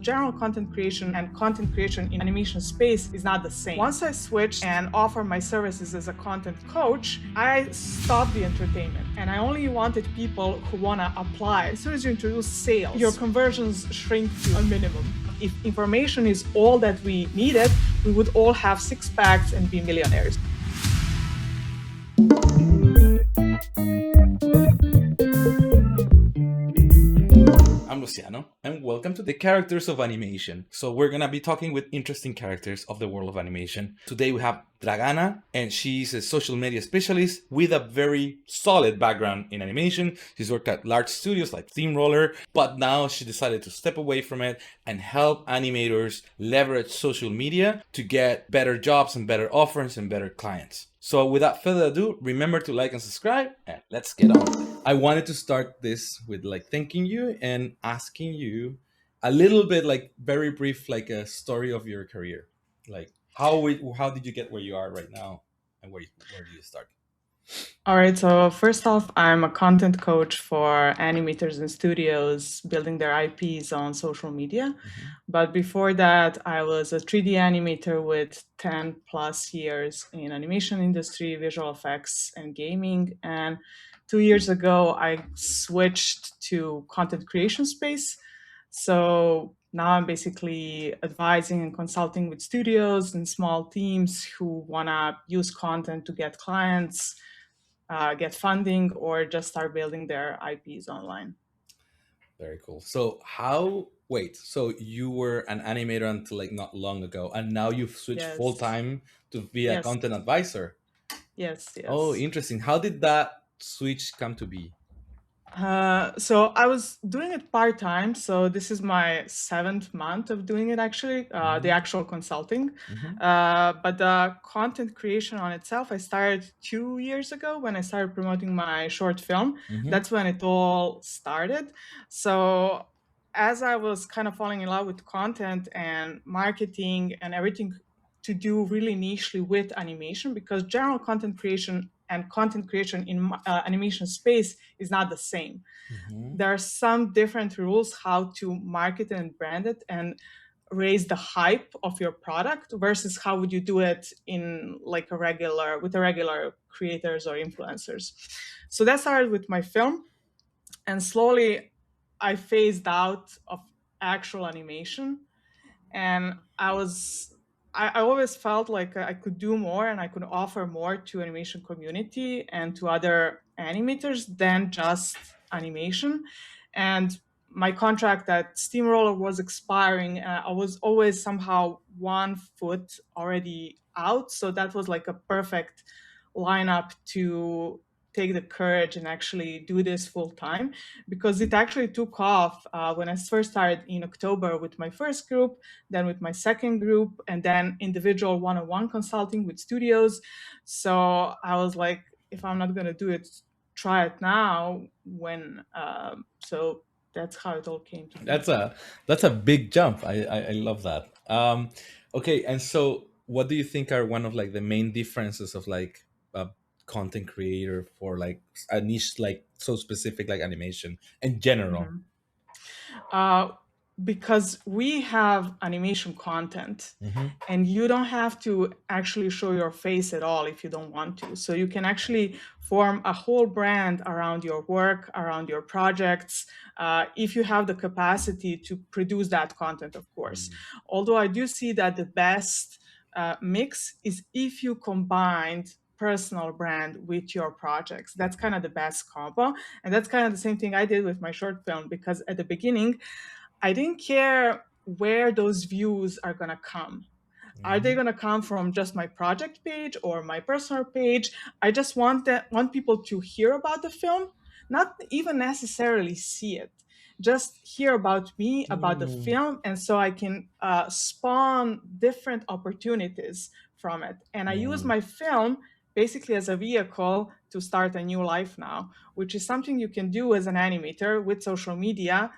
General content creation and content creation in animation space is not the same. Once I switched and offered my services as a content coach, I stopped the entertainment and I only wanted people who want to apply. As soon as you introduce sales, your conversions shrink to a minimum. If information is all that we needed, we would all have six packs and be millionaires. I'm Luciano, and welcome to the Characters of Animation. So we're gonna be talking with interesting characters of the world of animation. Today we have Dragana, and she's a social media specialist with a very solid background in animation. She's worked at large studios like Steamroller, but now she decided to step away from it and help animators leverage social media to get better jobs and better offers and better clients. So without further ado, remember to like and subscribe, and let's get on. I wanted to start this with thanking you and asking you a little bit very brief a story of your career. Like how did you get where you are right now, and where do you start? All right, so first off, I'm a content coach for animators and studios building their IPs on social media. But before that, I was a 3D animator with 10 plus years in animation industry, visual effects, and gaming. And 2 years ago, I switched to content creation space. So now I'm basically advising and consulting with studios and small teams who want to use content to get clients, get funding, or just start building their IPs online. Very cool. So you were an animator until not long ago, and now you've switched full Yes, time to be a yes, content advisor. yes, Oh, yes. interesting. How did that switch come to be? So I was doing it part time. So this is my seventh month of doing it, actually, the actual consulting. Mm-hmm. But the content creation on itself, I started 2 years ago when I started promoting my short film. Mm-hmm. That's when it all started. So as I was kind of falling in love with content and marketing and everything to do really nichely with animation, because general content creation and content creation in animation space is not the same. Mm-hmm. There are some different rules how to market and brand it and raise the hype of your product versus how would you do it in like a regular with a regular creators or influencers. So that started with my film, and slowly I phased out of actual animation, and I always felt like I could do more and I could offer more to animation community and to other animators than just animation. And my contract at Steamroller was expiring. I was always somehow 1 foot already out, so that was like a perfect lineup to take the courage and actually do this full time, because it actually took off when I first started in October with my first group, then with my second group, and then individual one-on-one consulting with studios. So I was like, if I'm not going to do it, try it now. So that's how it all came to be. That's a big jump. I love that. Okay, and so what do you think are one of the main differences of a content creator for a niche so specific like animation in general? Mhm. Uh, because we have animation content, Mm-hmm. and you don't have to actually show your face at all if you don't want to. So you can actually form a whole brand around your work, around your projects, if you have the capacity to produce that content, of course. Although I do see that the best mix is if you combined personal brand with your projects. That's kind of the best combo. And that's kind of the same thing I did with my short film, because at the beginning, I didn't care where those views are going to come. Are they going to come from just my project page or my personal page? I just want people to hear about the film, not even necessarily see it. Just hear about me, about the Mm. film, and so I can spawn different opportunities from it. And I use Mm. my film basically as a vehicle to start a new life now, which is something you can do as an animator with social media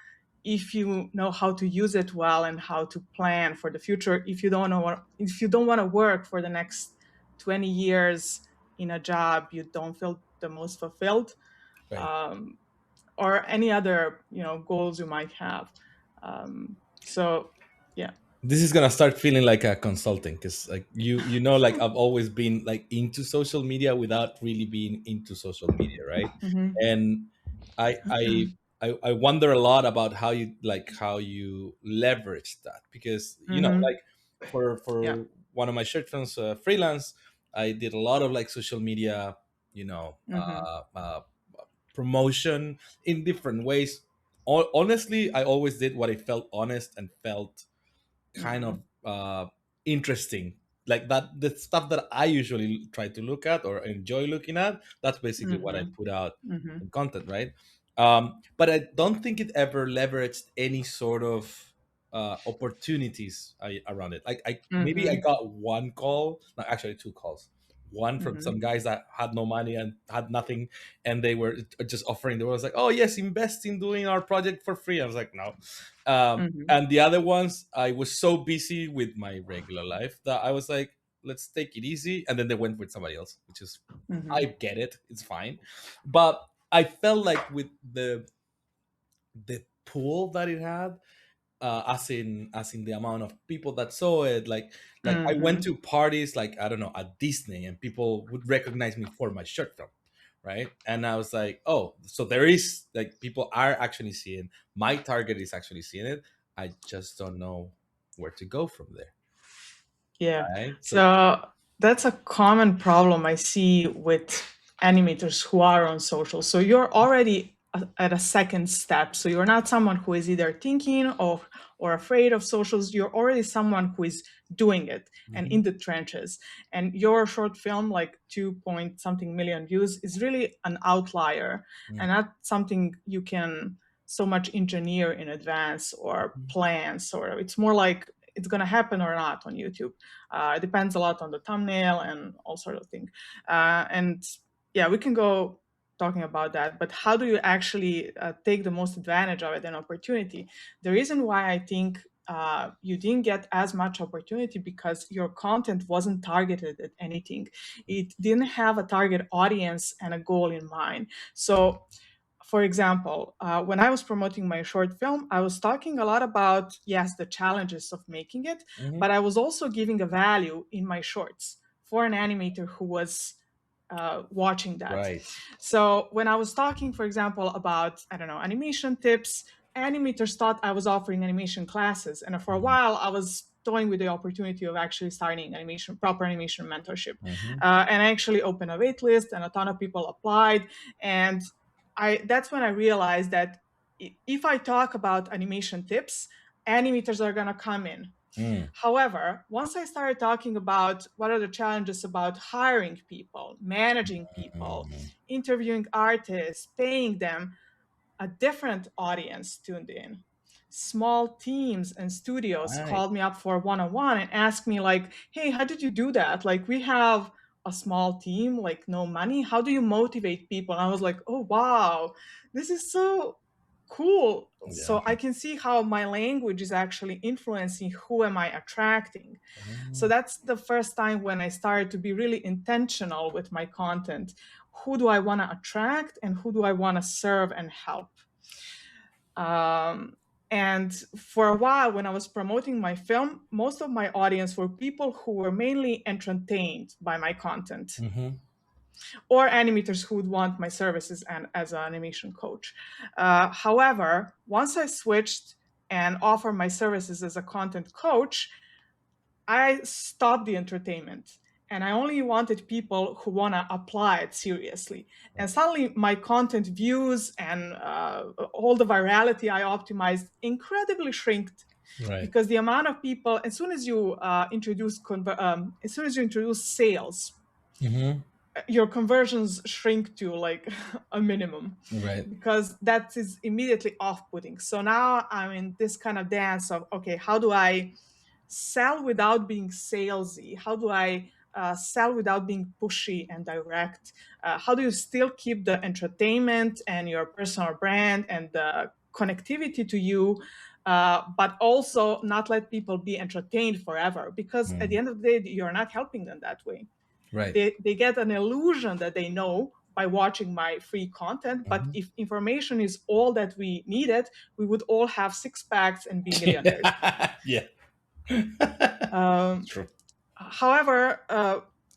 if you know how to use it well and how to plan for the future. If you don't want to work for the next 20 years in a job you don't feel the most fulfilled, Right. um, or any other goals you might have. um, So yeah. This is gonna start feeling like a consulting, because like you know, like I've always been like into social media without really being into social media, right? Mm-hmm. And I wonder a lot about how you leverage that, because Mm-hmm. like Yeah. for one of my short films, freelance, I did a lot of like social media, you know Mm-hmm. uh, uh promotion in different ways. Honestly, I always did what I felt honest and felt kind Mm-hmm. of interesting, like that the stuff that I usually try to look at or enjoy looking at. That's basically what I Mm-hmm. put out Mm-hmm. in content, right? But I don't think it ever leveraged any sort of opportunities around it. Like, I maybe I Mm-hmm. got one call, no, actually two calls. One from Mm-hmm. some guys that had no money and had nothing, and they were just offering. They was like, "Oh yes, invest in doing our project for free." I was like, "No." Mm-hmm. And the other ones, I was so busy with my regular life that I was like, let's take it easy. And then they went with somebody else, which is, Mm-hmm. I get it, it's fine. But I felt like with the pool that it had, as in the amount of people that saw it, like I went Mm-hmm. to parties, like, I don't know, at Disney, and people would recognize me for my short film, right? And I was like, oh, so there is, like, people are actually seeing, my target is actually seeing it. I just don't know where to go from there, Yeah. right? So. So that's a common problem I see with animators who are on social. So you're already at a second step. So you're not someone who is either thinking or afraid of socials. You're already someone who is doing it and Mhm. in the trenches. And your short film, like 2 point something million views, is really an outlier and Mm. not something you can so much engineer in advance or Mhm. plan. Sort of. It's more like it's going to happen or not on YouTube. It depends a lot on the thumbnail and all sort of thing. And yeah, we can go talking about that. But how do you actually take the most advantage of it and opportunity? The reason why I think you didn't get as much opportunity because your content wasn't targeted at anything. It didn't have a target audience and a goal in mind. So for example, when I was promoting my short film, I was talking a lot about, yes, the challenges of making it, Mhm. but I was also giving a value in my shorts for an animator who was watching that. Right. So when I was talking, for example, about, I don't know, animation tips, animators thought I was offering animation classes. And for a Mhm. while, I was toying with the opportunity of actually starting proper animation mentorship. Mhm. And I actually opened a wait list and a ton of people applied. And that's when I realized that if I talk about animation tips, animators are going to come in. Mm. However, once I started talking about what are the challenges about hiring people, managing people, Mm. interviewing artists, paying them, a different audience tuned in. Small teams and studios Right. called me up for one-on-one and asked me like, "Hey, how did you do that? Like we have a small team, like no money. How do you motivate people?" And I was like, "Oh wow, this is so cool." Yeah. So I can see how my language is actually influencing who am I attracting. So Mm. that's the first time when I started to be really intentional with my content. Who do I want to attract and who do I want to serve and help? Um, and for a while, when I was promoting my film, most of my audience were people who were mainly entertained by my content Mhm. or animators who would want my services and as an animation coach. However, once I switched and offered my services as a content coach, I stopped the entertainment and I only wanted people who want to apply it seriously. And suddenly, my content views and all the virality I optimized incredibly shrinked Right. because the amount of people, as soon as you introduce sales, Mhm. your conversions shrink to like a minimum Right. because that is immediately off-putting. So now I'm in this kind of dance of, okay, how do I sell without being salesy? How do I sell without being pushy and direct? How do you still keep the entertainment and your personal brand and the connectivity to you, but also not let people be entertained forever? Because at the Mm. end of the day, you're not helping them that way. Right. They get an illusion that they know by watching my free content. But Mhm. if information is all that we needed, we would all have six packs and be millionaires. Yeah. Um, True. However,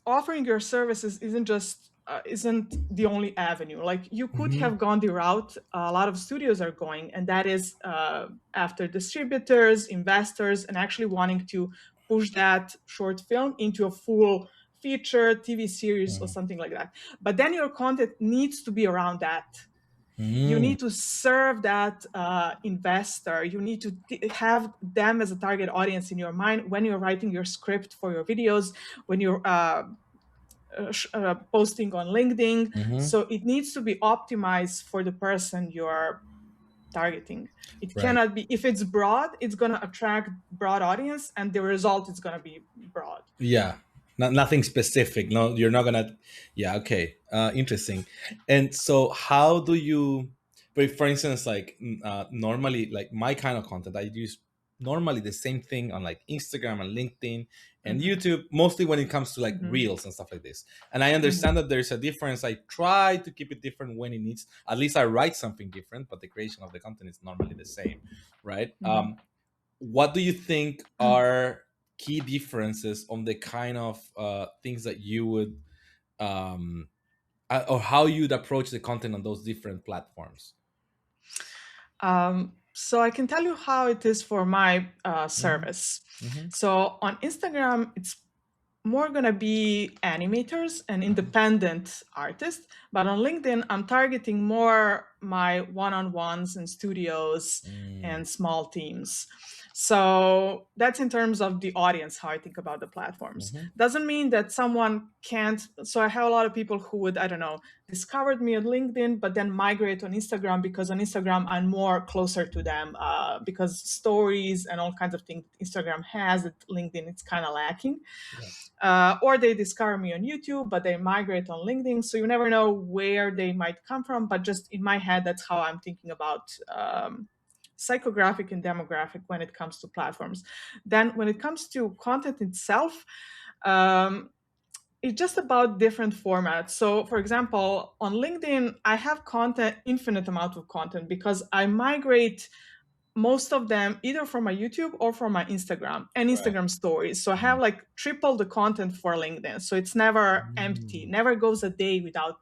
offering your services isn't the only avenue. Like, you could Hmm. have gone the route a lot of studios are going, and that is after distributors, investors, and actually wanting to push that short film into a full feature TV series or something like that. But then your content needs to be around that. You Mm. need to serve that investor. You need to have them as a target audience in your mind when you're writing your script for your videos, when you're posting on LinkedIn. Hmm. So it needs to be optimized for the person you're targeting. It Right. cannot be, if it's broad, it's going to attract broad audience, and the result is going to be broad. Yeah. Nothing specific. No, you're not gonna. Yeah. Okay. Interesting. And so, how do you? But for instance, like normally, like my kind of content, I use normally the same thing on like Instagram and LinkedIn and Hmm. YouTube, mostly when it comes to like Hmm. reels and stuff like this. And I Hmm. understand that there's a difference. I try to keep it different when it needs. At least I write something different, but the creation of the content is normally the same, right? Hmm. What do you think are key differences on the kind of things that you would or how you'd approach the content on those different platforms? So I can tell you how it is for my Hmm. service. Hmm. So on Instagram, it's more gonna be animators and independent artists, but on LinkedIn, I'm targeting more my one-on-ones in studios Mm. and small teams. So that's in terms of the audience, how I think about the platforms. Hmm. Doesn't mean that someone can't. So I have a lot of people who would, I don't know, discovered me on LinkedIn, but then migrate on Instagram, because on Instagram I'm more closer to them, because stories and all kinds of things Instagram has that LinkedIn it's kind of lacking. Yeah. Or they discover me on YouTube, but they migrate on LinkedIn. So you never know where they might come from. But just in my head, that's how I'm thinking about psychographic and demographic when it comes to platforms. Then when it comes to content itself, um, it's just about different formats. So for example, on LinkedIn, I have content, infinite amount of content, because I migrate most of them either from my YouTube or from my Instagram and Right. Instagram stories. So I have Mm. like triple the content for LinkedIn. So it's never empty, Mm. never goes a day without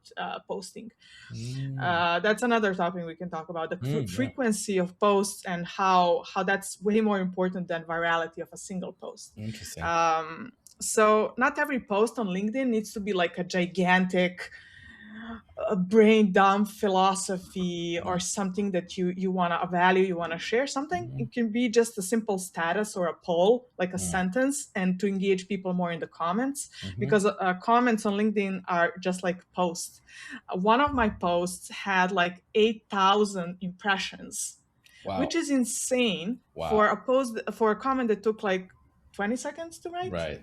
posting. Mm. That's another topic we can talk about, the Yeah. frequency of posts, and how that's way more important than virality of a single post. Interesting. Um, so not every post on LinkedIn needs to be like a gigantic a brain dump philosophy or Yeah. something that you want to value, you want to share something. Mm. It can be just a simple status or a poll, like a Mm. sentence, and to engage people more in the comments, Hmm. because comments on LinkedIn are just like posts. One of my posts had like 8,000 impressions, which Wow. is insane for Wow. a post, for a comment that took like 20 seconds to write. Right.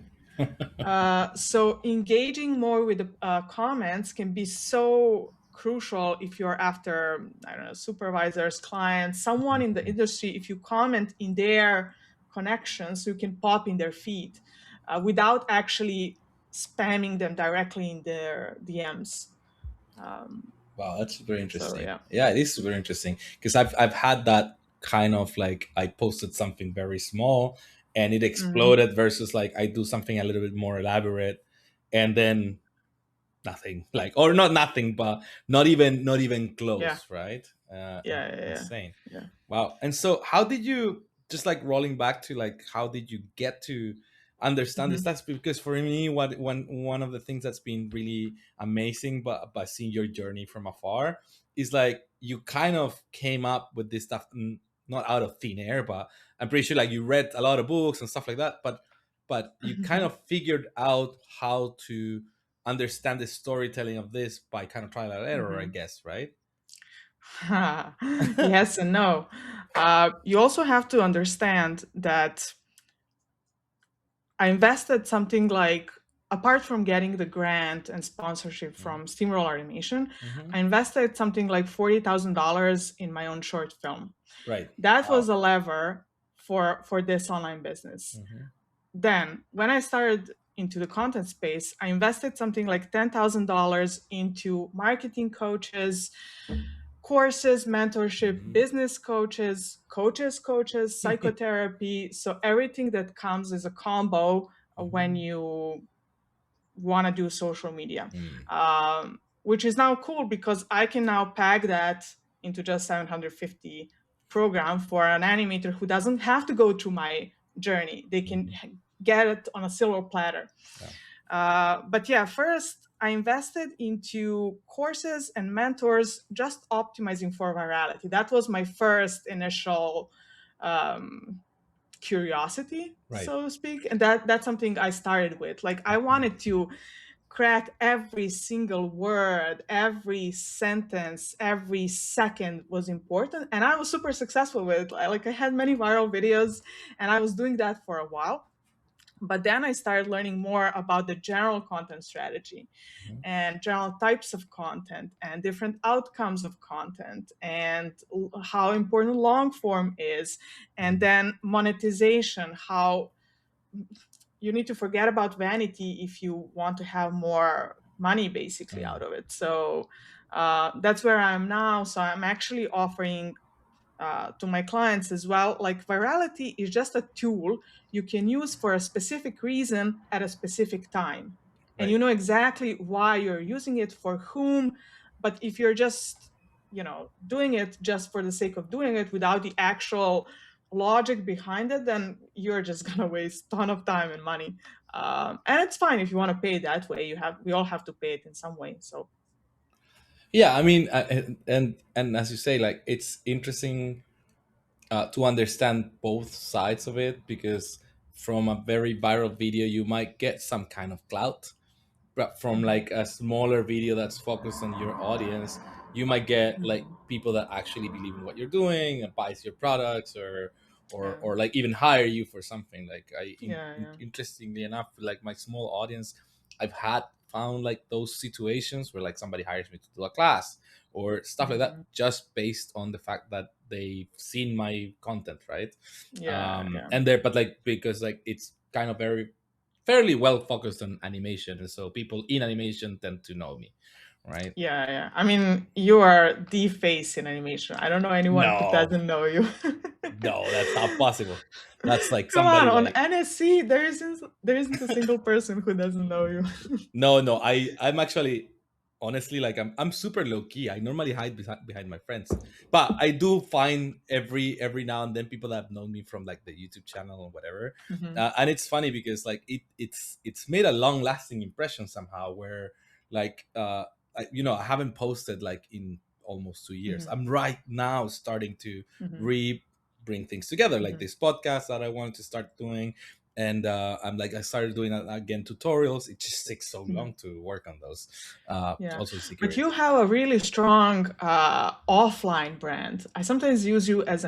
So engaging more with the comments can be so crucial if you're after, I don't know, supervisors, clients, someone in the industry. If you comment in their connections, you can pop in their feed without actually spamming them directly in their DMs. Um, Wow, that's super so interesting. yeah. Yeah, it is super interesting because I've had that kind of like I posted something very small and it Hmm. exploded versus like I do something a little bit more elaborate and then nothing like or not nothing but not even Yeah. close, right? Yeah. Yeah. Yeah. Insane. Yeah. Wow. And so how did you just like rolling back to like how did you get to understand this? Hmm. That's because for me one of the things that's been really amazing but by seeing your journey from afar is like you kind of came up with this stuff not out of thin air, but I'm pretty sure like you read a lot of books and stuff like that, but you kind of figured out how to understand the storytelling of this by kind of trial and error, I Hmm. guess, right? Yes and no. You also have to understand that I invested something like, apart from getting the grant and sponsorship from Steamroll Animation, Mm-hmm. I invested something like $40,000 in my own short film. Right. That Wow. was a lever for this online business. Mm-hmm. Then, when I started into the content space, I invested something like $10,000 into marketing coaches, courses, mentorship, Mhm. business coaches, psychotherapy. So everything that comes as a combo when Mhm. you want to do social media, Mm. which is now cool because I can now pack that into just 750 program for an animator who doesn't have to go through my journey. They can Mhm. get it on a silver platter. Yeah. But yeah, first I invested into courses and mentors, just optimizing for virality. That was my first initial um, curiosity, Right. so to speak, and that's something I started with. Like I wanted to crack every single word, every sentence, every second was important, and I was super successful with it. Like I had many viral videos, and I was doing that for a while. But then I started learning more about the general content strategy Mhm. and general types of content and different outcomes of content and how important long form is. And Mhm. then monetization, how you need to forget about vanity if you want to have more money basically Mm. out of it. So that's where I am now. So I'm actually offering to my clients as well. Like virality is just a tool you can use for a specific reason at a specific time. And Right. you know exactly why you're using it, for whom. But if you're just, doing it just for the sake of doing it without the actual logic behind it, then you're just gonna waste a ton of time and money. And it's fine if you want to pay it that way. We all have to pay it in some way. So Yeah, I mean, and as you say, like it's interesting to understand both sides of it, because from a very viral video you might get some kind of clout, but from mhm, like a smaller video that's focused on your audience, you might get like mhm, people that actually believe in what you're doing and buys your products, yeah, or like even hire you for something. Like yeah, yeah, interestingly enough, like my small audience, I've had found like those situations where like somebody hires me to do a class or stuff like that, mhm, just based on the fact that they've seen my content, right? yeah, yeah. And there, but like because like it's kind of very fairly well focused on animation, and so people in animation tend to know me, right? Yeah, yeah. I mean, you are the face in animation. I don't know anyone who No, doesn't know you. no, that's not possible. That's like Come on, somebody on like NSC, there isn't a single person who doesn't know you. no, no. I'm actually honestly like I'm super low key. I normally hide behind my friends, but I do find every now and then people that have known me from like the YouTube channel or whatever, Hmm. and it's funny because like it's made a long lasting impression somehow. Where like I haven't posted like in almost 2 years. Hmm. I'm right now starting to Hmm. re bring things together, like Hmm. this podcast that I wanted to start doing, and I started doing again tutorials. It just takes so Hmm. long to work on those. Yeah, Also but you security. have a really strong offline brand. I sometimes use you as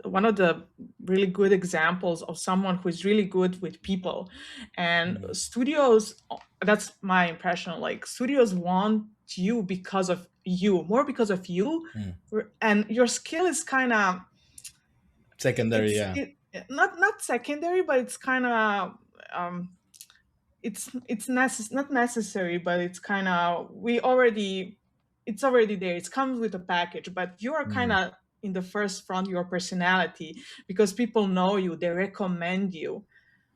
one of the really good examples of someone who is really good with people. And Mm, studios, that's my impression. Like studios want you because of you, more because of you, mm. and your skill is kind of Secondary, it's yeah. it not secondary, but it's kind of um, not necessary, but it's kind of it's already there. It comes with a package, but you are kind Mm, of in the first front, your personality, because people know you, they recommend you.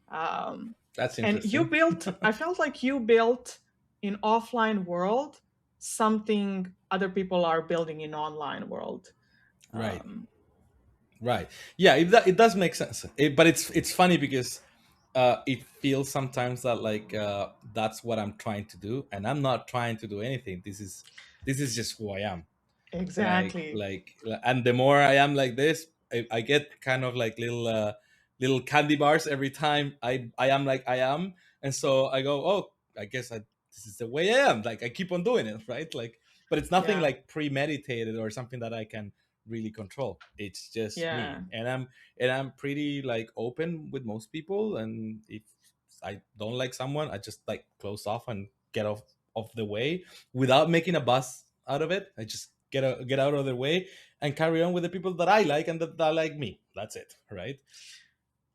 um, that's and you interesting. built, I felt like you built in offline world something other people are building in online world. Right, um, right. Yeah, it does make sense. But it's funny because it feels sometimes that like that's what I'm trying to do, and I'm not trying to do anything. This is just who I am. exactly. And the more I am like this, I get kind of like little candy bars every time I am like I am, and so I go, oh, I guess this is the way I am. Like I keep on doing it, right? Like, but it's nothing Yeah, like premeditated or something that I can really control. It's just me, yeah, and I'm pretty like open with most people, and if I don't like someone, I just like close off and get off the way without making a buzz out of it. I just get out of their way and carry on with the people that I like and that like me. That's it, right?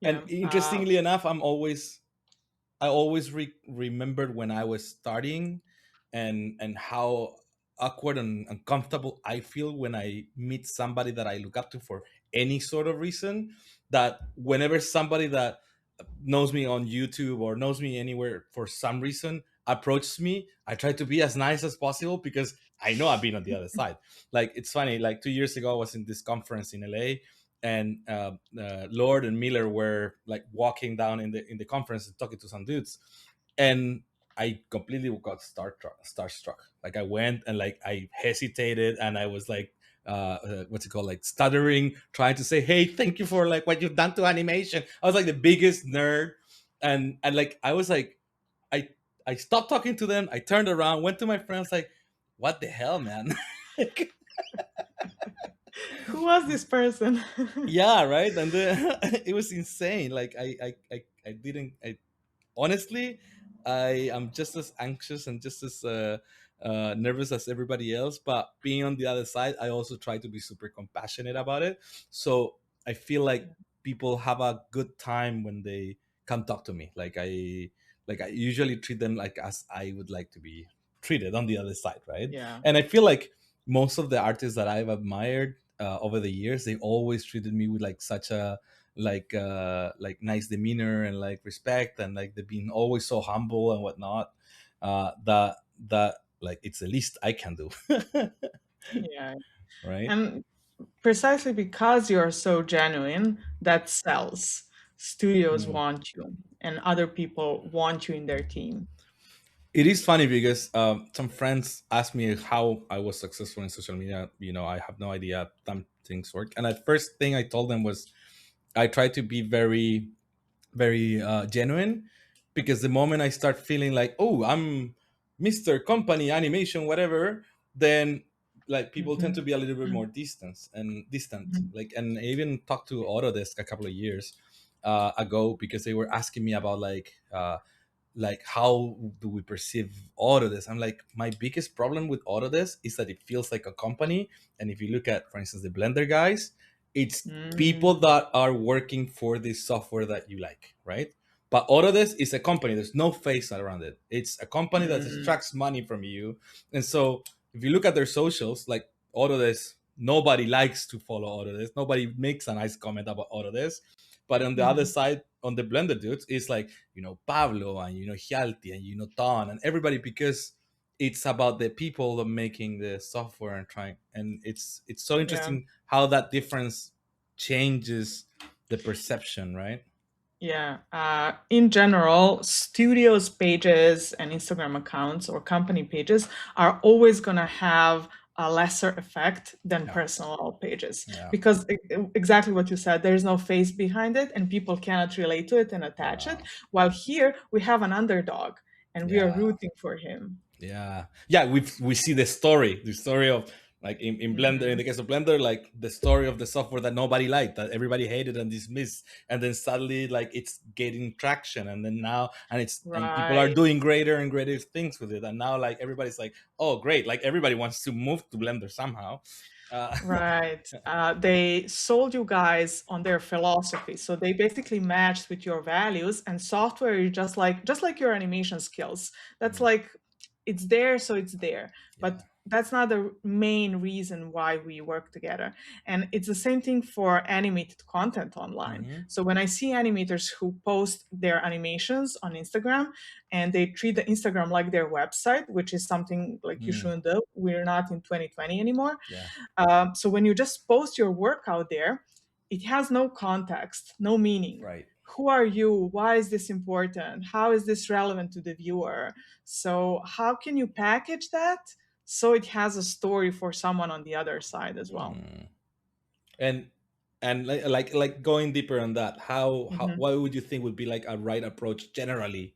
And yeah. interestingly enough, I'm always I always remembered when I was starting, and how awkward and uncomfortable I feel when I meet somebody that I look up to for any sort of reason. That whenever somebody that knows me on YouTube or knows me anywhere for some reason approaches me, I try to be as nice as possible because I know I've been on the other side. Like, it's funny. Like 2 years ago, I was in this conference in LA, and Lord and Miller were like walking down in the conference and talking to some dudes, and I completely got starstruck. Like, I went and like I hesitated, and I was like, what's it called, like stuttering, trying to say, "Hey, thank you for like what you've done to animation." I was like the biggest nerd, and like I was like, I I stopped talking to them. I turned around, went to my friends, like, "What the hell, man?" Who was this person? Yeah, right. And it was insane. Like, I didn't. Honestly, I am just as anxious and just as nervous as everybody else. But being on the other side, I also try to be super compassionate about it. So I feel like people have a good time when they come talk to me. Like I usually treat them like as I would like to be treated on the other side, right? Yeah. And I feel like most of the artists that I've admired over the years, they always treated me with like such a like nice demeanor and like respect, and like they've been always so humble and whatnot, that like it's the least I can do. Yeah. Right. And precisely because you're so genuine, that sells. Studios Mm. want you, and other people want you in their team. It is funny because some friends asked me how I was successful in social media. I have no idea some things work, and at first thing I told them was I try to be very genuine, because the moment I start feeling like, oh, I'm Mr. Company Animation whatever, then like people tend to Mhm. be a little bit more Mhm. distant. Mhm. Like, and I even talked to Autodesk a couple of years ago, because they were asking me about like how do we perceive Autodesk. I'm like, my biggest problem with Autodesk is that it feels like a company. And if you look at, for instance, the Blender guys, it's people Mm. that are working for this software that you like, right? But Autodesk is a company. There's no face around it. It's a company that Mm. extracts money from you. And so if you look at their socials, like Autodesk, nobody likes to follow Autodesk. Nobody makes a nice comment about Autodesk. But on the other Mhm. side, on the Blender dudes, it's like, Pablo, and Hjalti, and Ton, and everybody, because it's about the people that making the software and trying. And it's so Yeah. interesting how that difference changes the perception, right? Yeah. In general, studios pages and Instagram accounts or company pages are always going to have a lesser effect than Yeah, personal pages yeah, because exactly what you said, there's no face behind it and people cannot relate to it and attach it. yeah, While here we have an underdog and we are yeah. rooting for him. Yeah. We see the story of, like, in Blender, in Hmm. the case of Blender, like the story of the software that nobody liked, that everybody hated and dismissed, and then suddenly like it's getting traction, and then now, and people are Right. doing greater and greater things with it, and now like everybody's like, oh great, like everybody wants to move to Blender somehow. Right. They sold you guys on their philosophy. So they basically matched with your values and software is just like your animation skills. That's Mm, like it's there, so it's there. But yeah. that's not the main reason why we work together. And it's the same thing for animated content online. Hmm. So when I see animators who post their animations on Instagram and they treat the Instagram like their website, which is something like you Mm, shouldn't do. We're not in 2020 anymore. yeah. So when you just post your work out there, it has no context, no meaning. Right. Who are you? Why is this important? How is this relevant to the viewer? So how can you package that so it has a story for someone on the other side as well? Mm. And like going deeper on that, how Hmm. what would you think would be like a right approach generally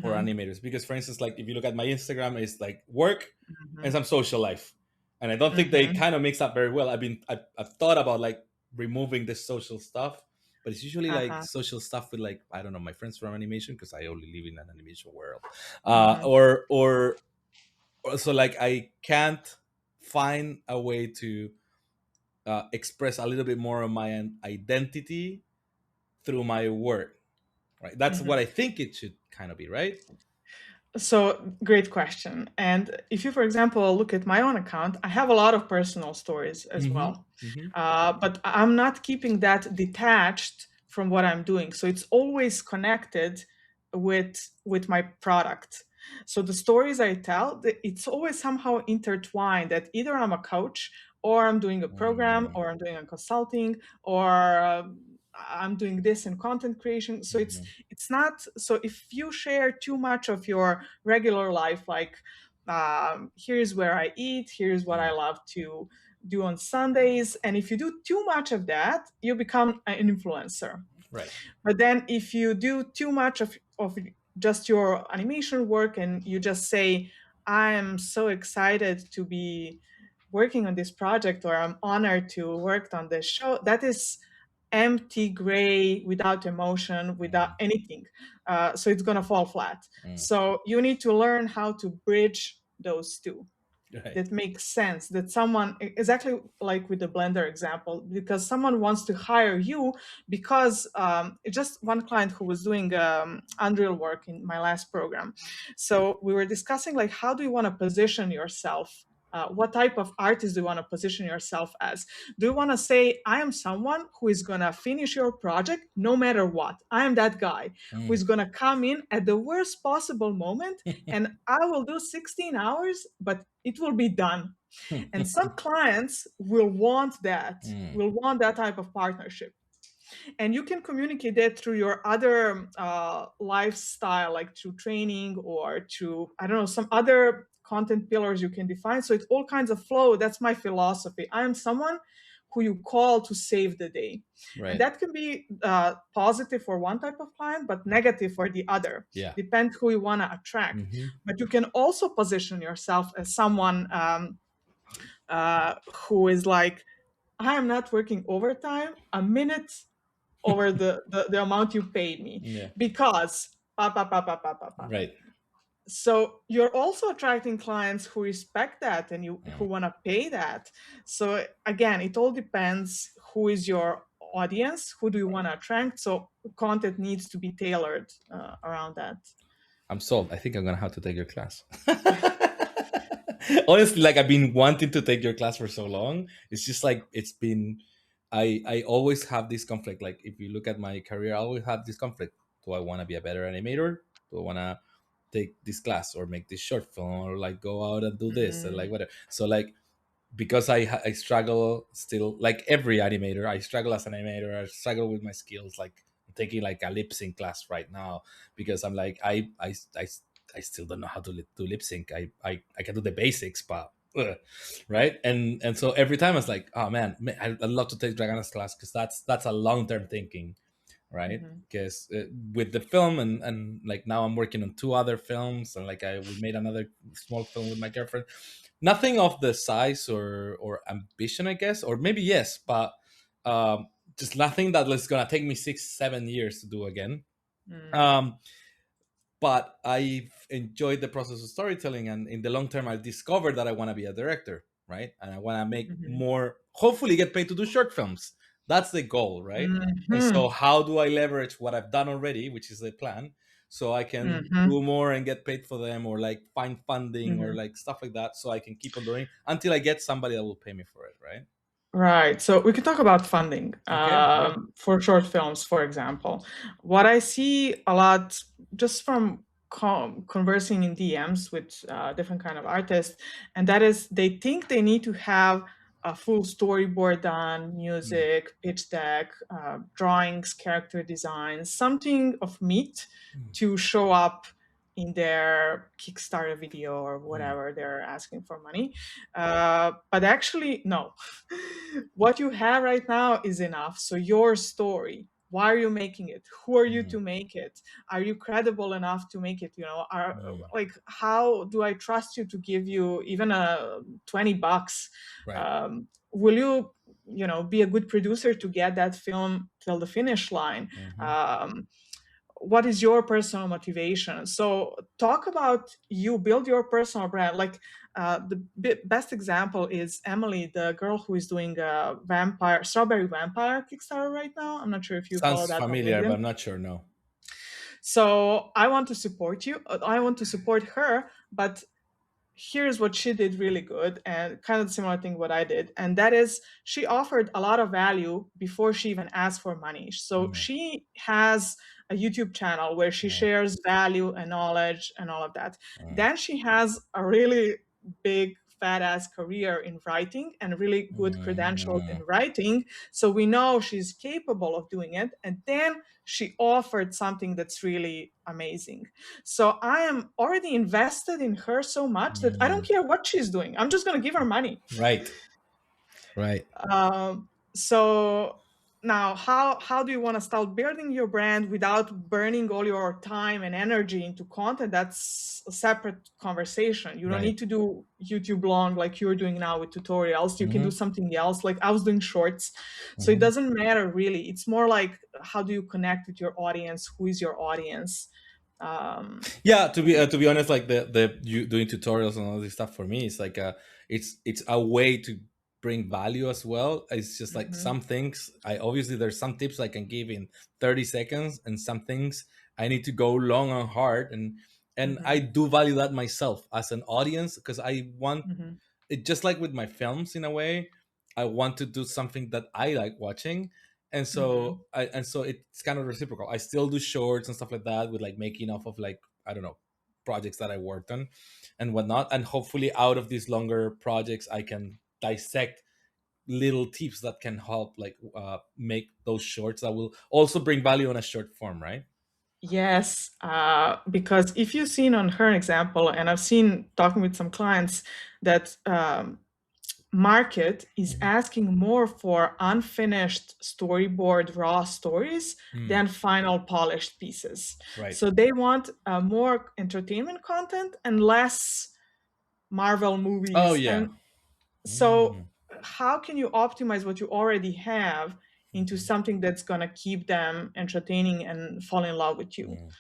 for Hmm. animators? Because for instance, like if you look at my Instagram, it's like work and Hmm. some social life, and I don't think they Hmm. kind of mix up very well. I've thought about like removing the social stuff, but it's usually like Uh-huh. social stuff with, like, I don't know, my friends from animation, because I only live in an animation world, Hmm. or so like I can't find a way to express a little bit more of my identity through my work. right? That's what Mhm. I think it should kind of be, right? So, great question. And if you, for example, look at my own account, I have a lot of personal stories as Mm-hmm. well. Mm-hmm. But I'm not keeping that detached from what I'm doing. So it's always connected with my product. So the stories I tell, it's always somehow intertwined that either I'm a coach or I'm doing a program Mm-hmm. or I'm doing a consulting or I'm doing this in content creation. So it's not, so if you share too much of your regular life, like here's where I eat, here's what I Mm. love to do on Sundays, and if you do too much of that, you become an influencer. Right. But then if you do too much of just your animation work and you just say, I am so excited to be working on this project, or I'm honored to work on this show, that is empty, gray, without emotion, without Mm. anything. So it's going to fall flat. Mm. So you need to learn how to bridge those two, Right. that makes sense, that someone, exactly like with the blender example, because someone wants to hire you because just one client who was doing unreal work in my last program. So we were discussing, like, how do you want to position yourself, what type of artist do you want to position yourself as? Do you want to say, I am someone who is going to finish your project no matter what? I am that guy who Mm. is going to come in at the worst possible moment, and I will do 16 hours, but it will be done. And some clients Mm. will want that type of partnership. And you can communicate that through your other lifestyle, like through training or through, I don't know, some other content pillars you can define. So it's all kinds of flow. That's my philosophy. I am someone who you call to save the day. And Right. that can be positive for one type of client, but negative for the other. Yeah. Depends who you want to attract. Mm-hmm. But you can also position yourself as someone who is like, I am not working overtime a minute over the amount you paid me, Yeah. because pa, pa, pa, pa, pa, pa, pa. Right. So you're also attracting clients who respect that and you who Mm. want to pay that. So again, it all depends who is your audience, who do you want to attract. So content needs to be tailored around that. I'm sold. I think I'm gonna have to take your class. Honestly, like I've been wanting to take your class for so long. It's just like it's been. I always have this conflict. Like if you look at my career, I always have this conflict. Do I want to be a better animator? Do I want to take this class or make this short film or like go out and do this and like Mm, whatever? So like because I struggle still, like every animator, I struggle as an animator. I struggle with my skills. Like I'm taking like a lip sync class right now because I'm like I still don't know how to do lip sync. I can do the basics, but right. And so every time I was like, oh man, I'd love to take Dragana's class because that's a long term thinking, right? mhm, Because with the film and like now I'm working on two other films and like we made another small film with my girlfriend. Nothing of the size or ambition, I guess, or maybe yes, but just nothing that is gonna take me 6-7 years to do again. mm, Um, but I've enjoyed the process of storytelling, and in the long term, I discovered that I want to be a director, right? And I want to make mhm, more, hopefully, get paid to do short films. That's the goal, right? And so, mhm, how do I leverage what I've done already, which is the plan, so I can mhm, do more and get paid for them, or like find funding, or mhm. like stuff like that, so I can keep on doing until I get somebody that will pay me for it, right? Right. So we can talk about funding Okay, great. for short films, for example. What I see a lot, just from conversing in DMs with different kind of artists, and that is they think they need to have a full storyboard done, Mm, music, pitch deck, drawings, character designs, something of meat mm, to show up in their Kickstarter video or mm, whatever they're asking for money. But actually, no. What you have right now is enough. So your story, why are you making it? Who are you mm, to make it? Are you credible enough to make it? You know, are, mm. like, how do I trust you to give you even a $20? Right. Will you, be a good producer to get that film till the finish line? Hmm. Um, what is your personal motivation? So talk about, you build your personal brand. Like the best example is Emily, the girl who is doing a vampire, strawberry vampire Kickstarter right now. I'm not sure if you follow Sounds that on familiar, but LinkedIn. I'm not sure. No. So I want to support you. I want to support her, but here's what she did really good and kind of similar thing what I did, and that is she offered a lot of value before she even asked for money. So Mm, she has a YouTube channel where she mm, shares value and knowledge and all of that. mm, Then she has a really big fat ass career in writing and really good credentials in mm, writing, so we know she's capable of doing it. And then she offered something that's really amazing. So I am already invested in her so much that I don't mm. care what she's doing. I'm just going to give her money. Right. Right. So now, how do you want to start building your brand without burning all your time and energy into content? That's a separate conversation. You don't Right. need to do YouTube long like you're doing now with tutorials. You can do Hmm. something else. Like I was doing shorts. So it Hmm. doesn't matter really. It's more like how do you connect with your audience? Who is your audience? Um, Yeah, to be honest, like the you doing tutorials and all this stuff for me, it's like it's a way to bring value as well. It's just like mhm, some things I obviously there's some tips I can give in 30 seconds, and some things I need to go long and hard, and I mhm, do value that myself as an audience, because I want mhm, it, just like with my films in a way. I want to do something that I like watching, and mhm. so it's kind of reciprocal. I still do shorts and stuff like that, with like making off of, like, I don't know, projects that I worked on and whatnot, and hopefully out of these longer projects I can dissect little tips that can help, like, make those shorts that will also bring value in a short form, right? Yes, because if you've seen on her example, and I've seen talking with some clients that market is Hmm. asking more for unfinished storyboard raw stories Mm, than final polished pieces. right. So they want more entertainment content and less Marvel Oh movies. yeah. And so, Mm, how can you optimize what you already have into mhm, something that's going to keep them entertaining and fall in love with you? mm.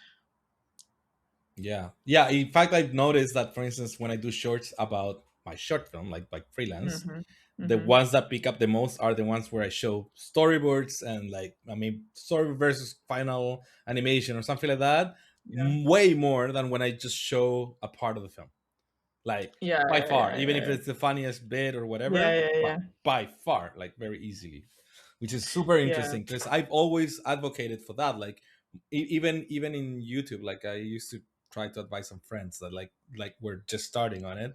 Yeah, yeah. In fact, I've noticed that, for instance, when I do shorts about my short film, like freelance, Hmm. the Hmm. ones that pick up the most are the ones where I show storyboards and, like, I mean, story versus final animation or something like that, Yeah. way more than when I just show a part of the film. Like, Yeah, by yeah, far, yeah, even if yeah, it's the funniest bit or yeah, whatever, yeah, yeah, by far, like, very easily, which is super yeah. interesting, because I've always advocated for that. Like, even in YouTube, like, I used to try to advise some friends that, like we're just starting on it,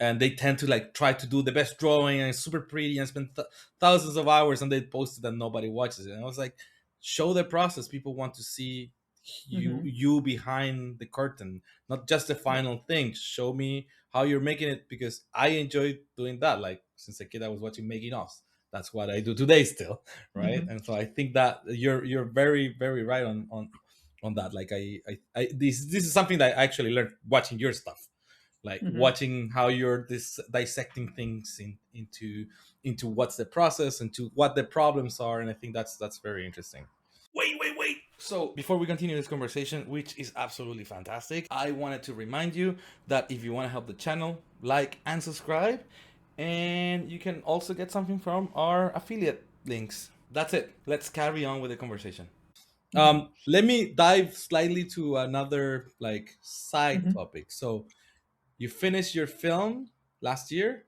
and they tend to, like, try to do the best drawing and it's super pretty and spend thousands of hours, and they post it and nobody watches it. And I was like, show the process. People want to see Hmm. you behind the curtain, not just the Yeah. final thing. Show me how you're making it, because I enjoy doing that. Like, since a kid I was watching making offs. That's what I do today still, right? Hmm. And so I think that you're very, very right on that. Like, I this is something that I actually learned watching your stuff, like Hmm. watching how you're this dissecting things into what's the process, into what the problems are. And I think that's very interesting. Wait. So, before we continue this conversation, which is absolutely fantastic, I wanted to remind you that if you want to help the channel, like and subscribe, and you can also get something from our affiliate links. That's it. Let's carry on with the conversation. Hmm. Let me dive slightly to another, like, side Hmm. topic. So, you finished your film last year,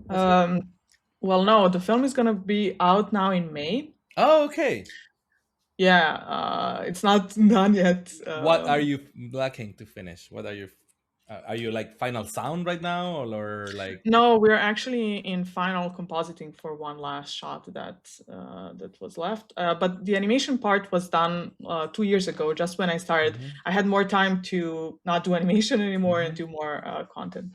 was it? Um, well, no, the film is gonna be out now in May. Oh, okay. Yeah, it's not done yet. What are you lacking to finish? What are you, like, final sound right now, or like? No, we're actually in final compositing for one last shot that was left. But the animation part was done 2 years ago, just when I started. Mhm, I had more time to not do animation anymore and mhm. do more content.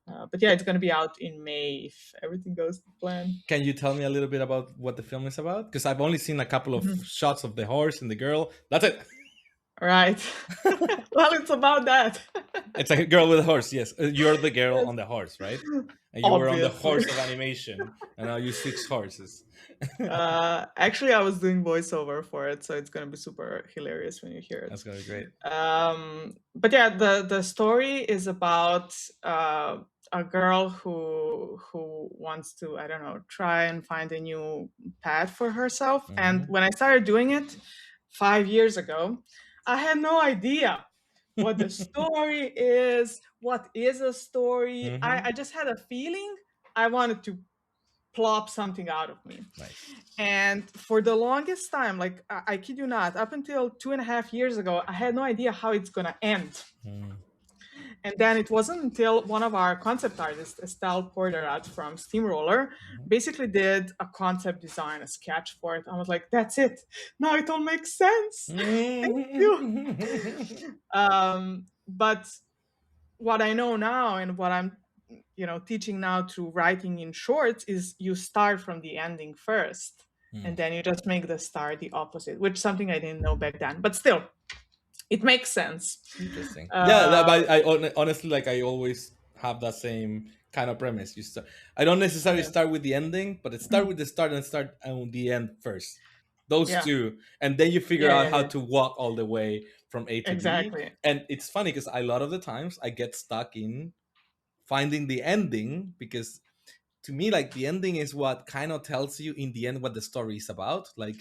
But yeah, it's going to be out in May if everything goes to plan. Can you tell me a little bit about what the film is about? Because I've only seen a couple of Mhm. shots of the horse and the girl. That's it. Right. Well, it's about that. It's like a girl with a horse. Yes, you're the girl Yes, on the horse, right? And you were on the obviously. horse of animation, and now you switch horses. Actually, I was doing voiceover for it, so it's gonna be super hilarious when you hear it. That's gonna be great. But yeah, the story is about a girl who wants to, I don't know, try and find a new path for herself. And Hmm. when I started doing it 5 years ago, I had no idea what the story is, what is a story. I Hmm. just had a feeling I wanted to plop something out of me. Nice. And for the longest time, like I kid you not, up until 2.5 years ago, I had no idea how it's gonna end. Mm. And then it wasn't until one of our concept artists, Estelle Porterat from Steamroller, Mhm. basically did a concept design, a sketch for it. I was like, that's it. Now it all makes sense. Thank you. But what I know now and what I'm teaching now through writing in shorts is you start from the ending first Mm. and then you just make the start the opposite, which is something I didn't know back then. But still, it makes sense. Interesting. Yeah, Uh, honestly, like, I always have that same kind of premise. I don't necessarily yeah. start with the ending, but I start with the start and start on the end first. Those Yeah. two, and then you figure Yeah. out Yeah. how Yeah. to walk all the way from A to B. Exactly. And it's funny because a lot of the times I get stuck in finding the ending, because to me, like, the ending is what kind of tells you in the end what the story is about. Like,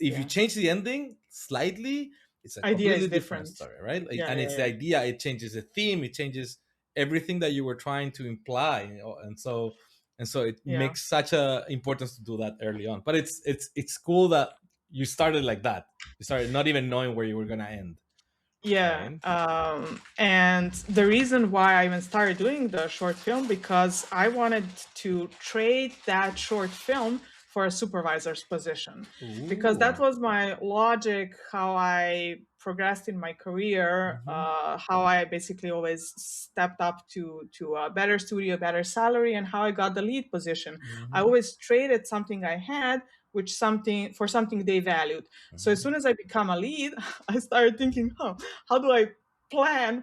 if you Yeah. change the ending slightly, it's a Idea completely is different different. story, right? Like, Yeah. and Yeah. it's the Yeah. idea, it changes the theme, it changes everything that you were trying to imply, and so it Yeah. makes such a importance to do that early on. But it's cool that you started like that. You started not even knowing where you were gonna end, Yeah, right? and the reason why I even started doing the short film because I wanted to trade that short film for a supervisor's position, because that Ooh. was my logic, how I progressed in my career, Hmm. how I basically always stepped up to a better studio, better salary, and how I got the lead position. I Hmm. always traded something I had, which something for something they valued. So as Hmm. soon as I become a lead, I started thinking, huh, how do I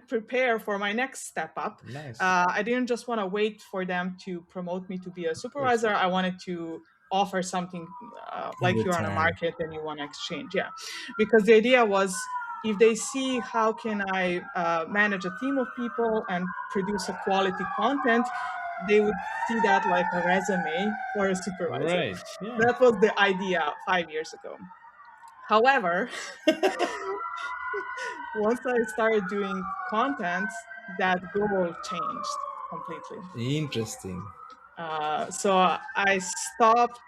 prepare for my next step up? Nice. I didn't just want to wait for them to promote me to be a Of course. supervisor. I wanted to offer something In like you're on a return. market and you want to exchange. Yeah, because the idea was if they see how can I manage a team of people and produce a quality content, they would see that like a resume for a supervisor. Right. Yeah. That was the idea 5 years ago. However, once I started doing content, that goal changed completely. Interesting. So I stopped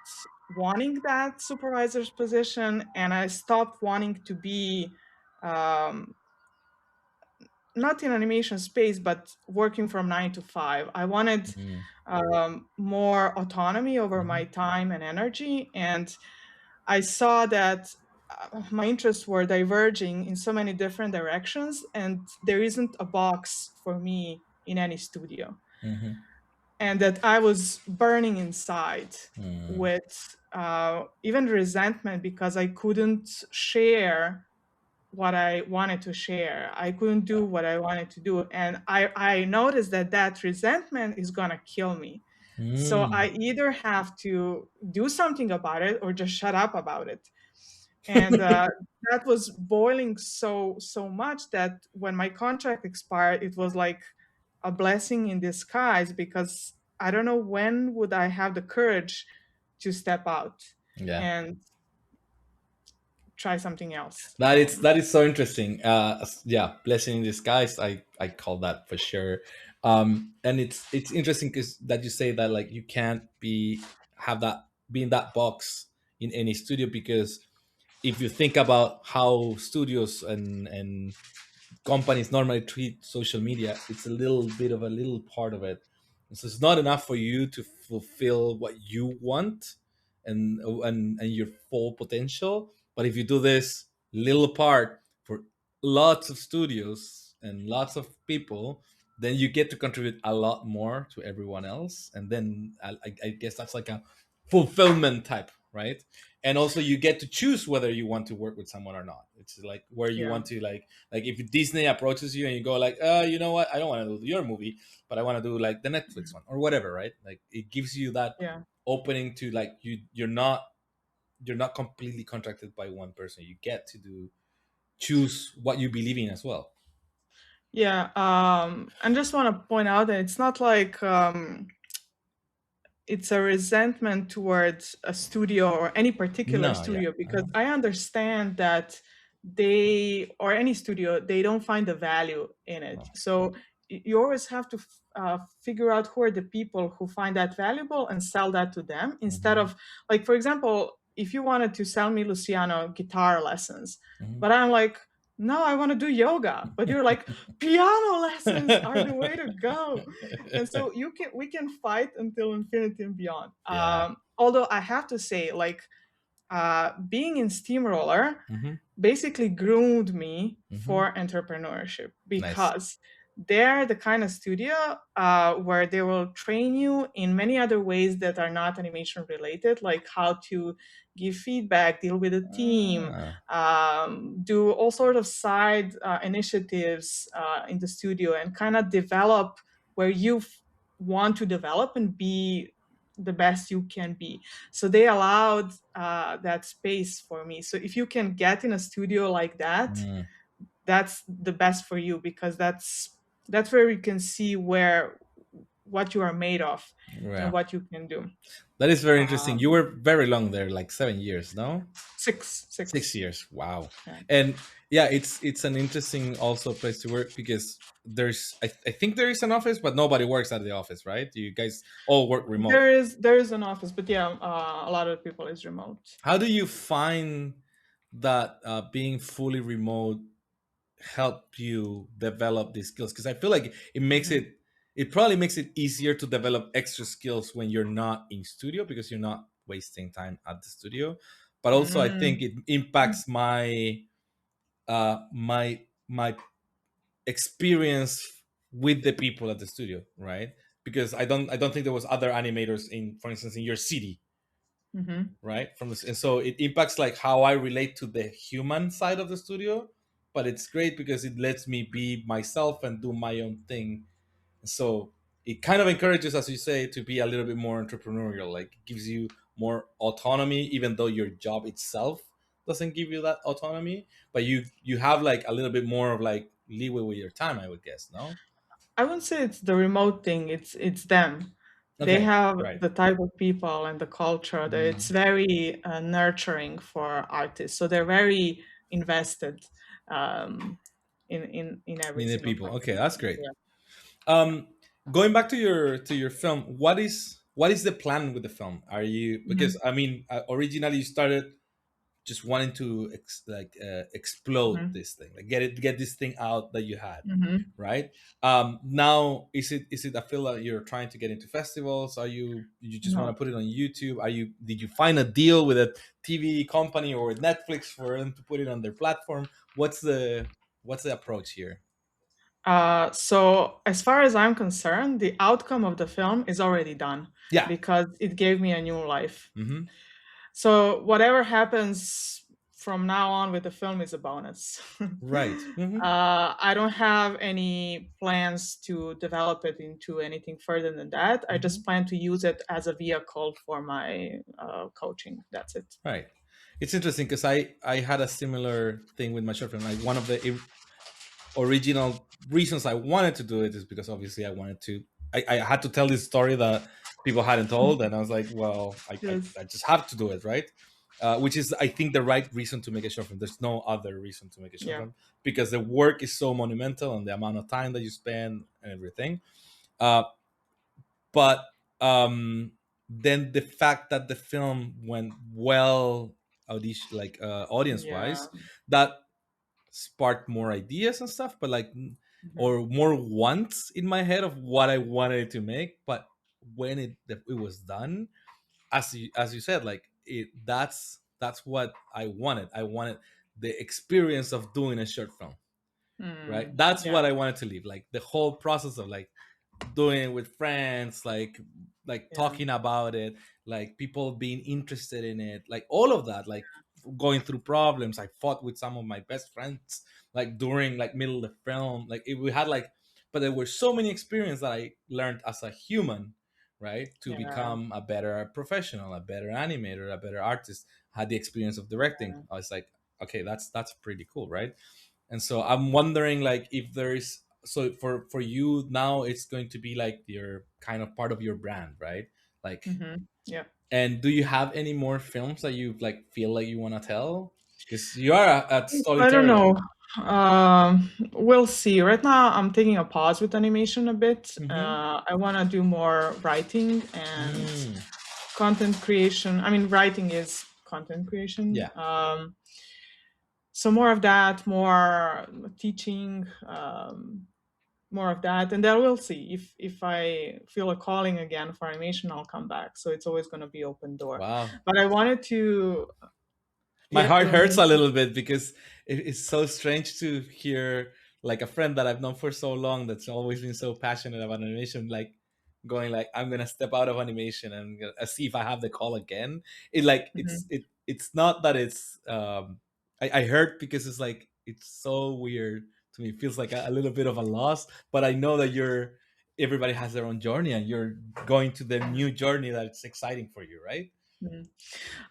wanting that supervisor's position and I stopped wanting to be um, not in animation space, but working from 9 to 5. I wanted Mm-hmm. more autonomy over my time and energy. And I saw that my interests were diverging in so many different directions, and there isn't a box for me in any studio. Mm-hmm. And that I was burning inside Mm. with even resentment because I couldn't share what I wanted to share. I couldn't do what I wanted to do. And I noticed that that resentment is going to kill me. So I Mm. either have to do something about it or just shut up about it. And that was boiling so much that when my contract expired, it was like a blessing in disguise because I don't know when would I have the courage to step out Yeah. and try something else. That is so interesting. Yeah, blessing in disguise. I call that for sure. And it's interesting because that you say that, like, you can't have that be in that box in any studio, because if you think about how studios and companies normally treat social media, it's a little bit of a little part of it. So it's not enough for you to fulfill what you want and your full potential. But if you do this little part for lots of studios and lots of people, then you get to contribute a lot more to everyone else. And then I guess that's like a fulfillment type, right? And also you get to choose whether you want to work with someone or not. It's like where you Yeah. want to, like if Disney approaches you and you go like, you know what, I don't want to do your movie, but I want to do like the Netflix one or whatever, right? Like, it gives you that Yeah. opening to, like, you're not completely contracted by one person. You get to choose what you believe in as well. Yeah. I just want to point out that it's not like it's a resentment towards a studio or any particular No, yeah. studio because I understand that they, or any studio, they don't find the value in No. it. So you always have to figure out who are the people who find that valuable and sell that to them, instead Mm-hmm. of, like, for example, if you wanted to sell me, Luciano, guitar lessons, but I'm like, no, I want to do yoga, but you're like, piano lessons are the way to go. And so we can fight until infinity and beyond. Yeah. Although I have to say, like, being in Steamroller Mm-hmm. basically groomed me Mm-hmm. for entrepreneurship, Nice. because they're the kind of studio where they will train you in many other ways that are not animation related, like how to give feedback, deal with a team, Ah. do all sort of side initiatives in the studio, and kind of develop where you want to develop and be the best you can be. So they allowed that space for me. So if you can get in a studio like that, Mm. that's the best for you, because that's where you can see where what you are made of and Yeah. what you can do. That is very interesting. um, You were very long there, like 7 years, no? six Six six years. Wow. Yeah. And yeah, it's an interesting also place to work because I think there is an office, but nobody works at the office, right? You guys all work remote. There is an office, but yeah, a lot of people is remote. How do you find that being fully remote help you develop these skills? Because I feel like Hmm. it probably makes it easier to develop extra skills when you're not in studio because you're not wasting time at the studio. But also, I think Mm. it impacts my experience with the people at the studio, right? Because I don't think there was other animators in, for instance, in your city, Hmm. right? From this, and so it impacts like how I relate to the human side of the studio. But it's great because it lets me be myself and do my own thing. So it kind of encourages, as you say, to be a little bit more entrepreneurial. Like it gives you more autonomy, even though your job itself doesn't give you that autonomy. But you have like a little bit more of like leeway with your time, I would guess. No. I wouldn't say it's the remote thing. It's them. They Okay. have Right. the type of people and the culture that it's Mm. very nurturing for artists. So they're very invested um, in every In the single people. part. Okay, that's great. Yeah. Um, Going back to your film, what is the plan with the film? Are you, because Hmm. I mean, originally you started just wanting to explode Hmm. this thing, like get this thing out that you had, Hmm. right? Now is it a feel that you're trying to get into festivals? Are you just want to No. put it on YouTube? Did you find a deal with a TV company or with Netflix for them to put it on their platform? What's the approach here? So as far as I'm concerned, the outcome of the film is already done, Yeah. because it gave me a new life. Mm-hmm. So whatever happens from now on with the film is a bonus. Right. Mm-hmm. I don't have any plans to develop it into anything further than that. I Mm-hmm. just plan to use it as a vehicle for my coaching. That's it. Right. It's interesting because I had a similar thing with my short film. Like one of the original reasons I wanted to do it is because obviously I had to tell this story that people hadn't told, and I was like, well, Yes. I just have to do it, right? Which is, I think, the right reason to make a short film. There's no other reason to make a short Yeah. film because the work is so monumental and the amount of time that you spend and everything. Uh, but then the fact that the film went well, audition like audience Yeah. wise, that sparked more ideas and stuff, but like, Mhm. or more wants in my head of what I wanted it to make. But when it was done, as you said, like that's what I wanted. I wanted the experience of doing a short film, right? That's Yeah. what I wanted to leave. Like the whole process of like doing it with friends, like Yeah. talking about it, like people being interested in it, like all of that, like going through problems. I fought with some of my best friends like during like middle of the film, like we had like, but there were so many experiences that I learned as a human, right, to Yeah. become a better professional, a better animator, a better artist. Had the experience of directing. I was like, okay, that's pretty cool, right? And so I'm wondering like if there's, so for you now it's going to be like your kind of part of your brand, right? Like, Yeah. and do you have any more films that you like feel like you want to tell? Because you are a I don't storyteller. know. We'll see. Right now, I'm taking a pause with animation a bit. Mm-hmm. I want to do more writing and Mm. content creation. I mean, writing is content creation. Yeah. So more of that, more teaching, more of that, and then we'll see if I feel a calling again for animation, I'll come back. So it's always going to be open door. Wow. But I wanted to, My yeah, heart to hurts a mention. little bit because it's so strange to hear like a friend that I've known for so long that's always been so passionate about animation, like going like I'm gonna step out of animation and see if I have the call again. It like Mhm. it's not that it's I hurt because it's like it's so weird to me. It feels like a little bit of a loss, but I know that you're everybody has their own journey and you're going to the new journey that's exciting for you, right? Mhm.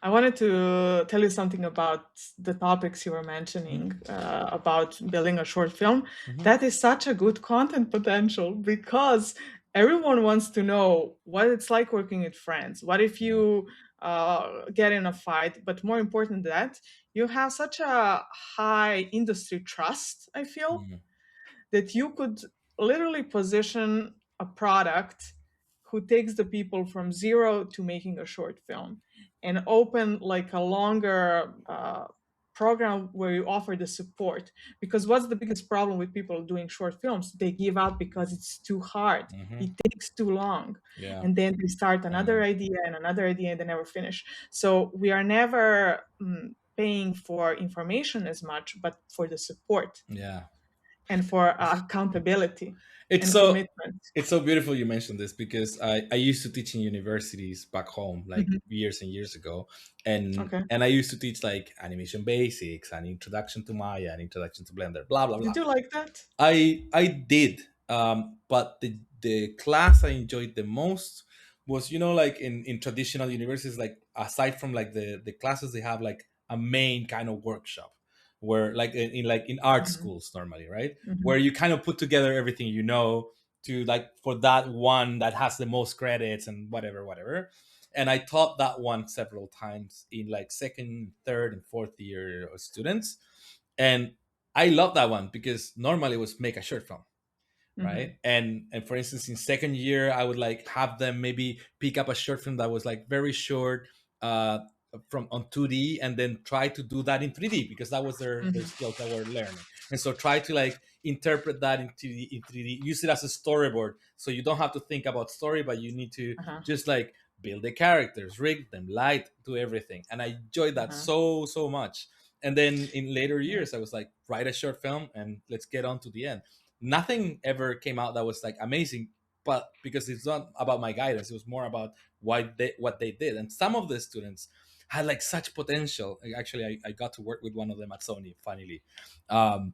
I wanted to tell you something about the topics you were mentioning Mm-hmm. about building a short film. Mm-hmm. That is such a good content potential because everyone wants to know what it's like working with friends. What if Yeah. you get in a fight? But more important than that, you have such a high industry trust, I feel, Mm-hmm. that you could literally position a product who takes the people from zero to making a short film and open like a longer program where you offer the support. Because what's the biggest problem with people doing short films? They give up because it's too hard, Mm-hmm. it takes too long, Yeah. and then they start I know. another idea and they never finish. So we are never paying for information as much, but for the support Yeah. and for accountability It's and so commitment. it's so beautiful you mentioned this because I used to teach in universities back home like Mhm. years and years ago, Okay. and I used to teach like animation basics and introduction to Maya and introduction to Blender, blah blah Did blah. you like that? I did, but the class I enjoyed the most was like in traditional universities, like aside from like the classes they have like a main kind of workshop where like in art Hmm. schools normally, right, Hmm. where you kind of put together everything to like for that one that has the most credits and whatever whatever. And I taught that one several times in like second, third, and fourth year students, and I love that one because normally it was make a short film, right? Hmm. And for instance, in second year, I would like have them maybe pick up a short film that was like very short, uh, from on 2D, and then try to do that in 3D because that was their Hmm. skills that were learning. And so try to like interpret that in 3D, use it as a storyboard, so you don't have to think about story, but you need to Uh-huh. just like build the characters, rig them, light, do everything. And I enjoyed that Uh-huh. so much. And then in later Yeah. years, I was like, write a short film and let's get on to the end. Nothing ever came out that was like amazing, but because it's not about my guidance, it was more about what they did. And some of the students had like such potential. Actually, I got to work with one of them at Sony finally. um,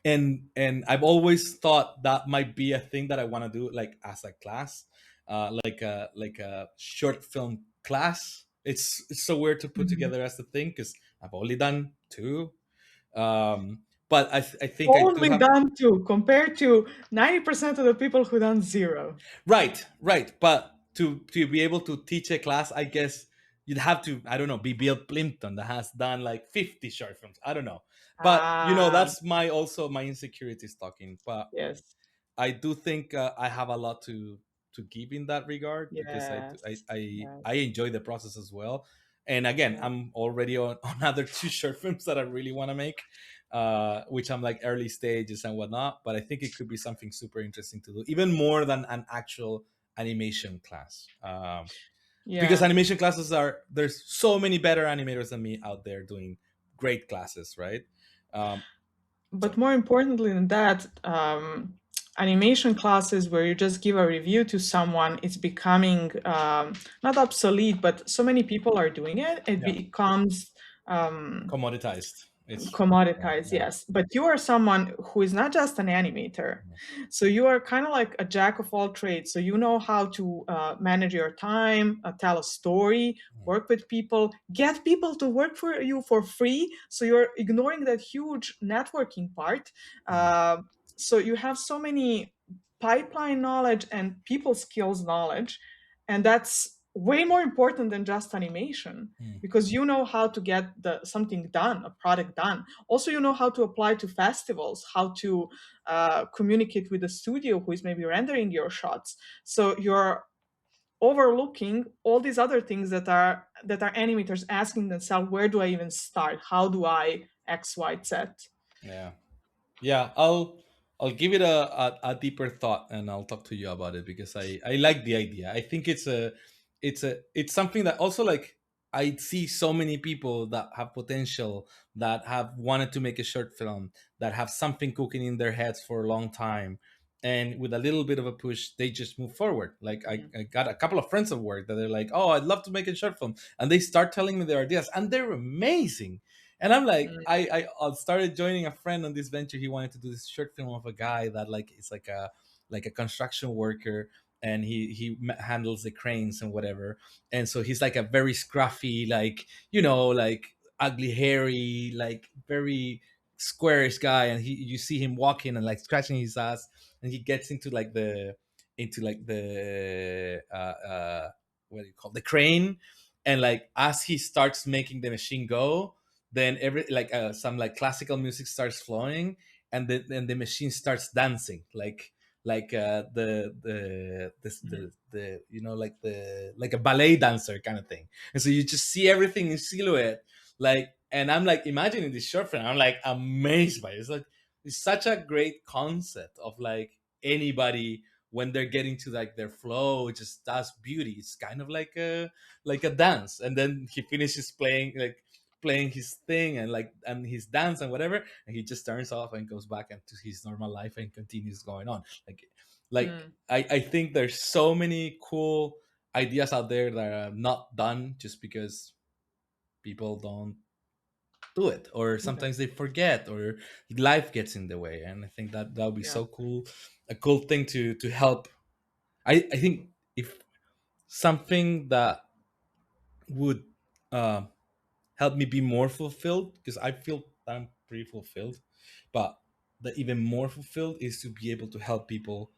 and I've always thought that might be a thing that I want to do, like as a class, like a short film class. It's so weird to put Hmm. together as a thing because I've only done two. But I think I do Only have. done two compared to 90% of the people who done zero. Right, right. But to be able to teach a class, I guess you'd have to, I don't know, be Bill Plimpton that has done like 50 short films. I don't know. But Ah, that's my also my insecurities talking. But yes, I do think I have a lot to give in that regard because yes, yes, I enjoy the process as well. And again, yeah, I'm already on other two short films that I really want to make, which I'm like early stages and whatnot. But I think it could be something super interesting to do, even more than an actual animation class. Because yeah. animation classes there's so many better animators than me out there doing great classes, right? Um, But so more importantly than that, animation classes where you just give a review to someone, it's becoming not obsolete, but so many people are doing it, it yeah, becomes um, commoditized. It's commoditized, yeah. yes. But you are someone who is not just an animator. So you are kind of like a jack of all trades. So you know how to manage your time, tell a story, Mhm. work with people, get people to work for you for free. So you're ignoring that huge networking part. Mhm. Uh, so you have so many pipeline knowledge and people skills knowledge. And that's way more important than just animation, Mm. because you know how to get something done, a product done. Also, you know how to apply to festivals, how to communicate with the studio who is maybe rendering your shots. So you're overlooking all these other things that are animators asking themselves, where do I even start, how do I x y z. Yeah. Yeah, I'll give it a deeper thought, and I'll talk to you about it because I like the idea. I think it's something that also, like, I see so many people that have potential, that have wanted to make a short film, that have something cooking in their heads for a long time, and with a little bit of a push they just move forward. Like, Mm, I got a couple of friends of work that they're like, oh, I'd love to make a short film, and they start telling me their ideas, and they're amazing. And I'm like, mm, I started joining a friend on this venture. He wanted to do this short film of a guy that, like, it's like a construction worker, and he handles the cranes and whatever. And so he's like a very scruffy, like, like ugly, hairy, like very squarish guy. And you see him walking and like scratching his ass, and he gets into the what do you call, the crane. And like, as he starts making the machine go, then every like some like classical music starts flowing, and then the machine starts dancing, like the like a ballet dancer kind of thing. And so you just see everything in silhouette, like. And I'm like imagining this short film, I'm like amazed by it. It's like, it's such a great concept of like anybody, when they're getting to like their flow, just does beauty. It's kind of like a dance, and then he finishes playing his thing, and like, and his dance and whatever, and he just turns off and goes back into his normal life and continues going on. Like mm. I think there's so many cool ideas out there that are not done just because people don't do it, or Yeah, sometimes they forget, or life gets in the way. And I think that would be yeah. so cool, a cool thing to help. I think if something that would uh, help me be more fulfilled, because I feel I'm pretty fulfilled, but the even more fulfilled is to be able to help people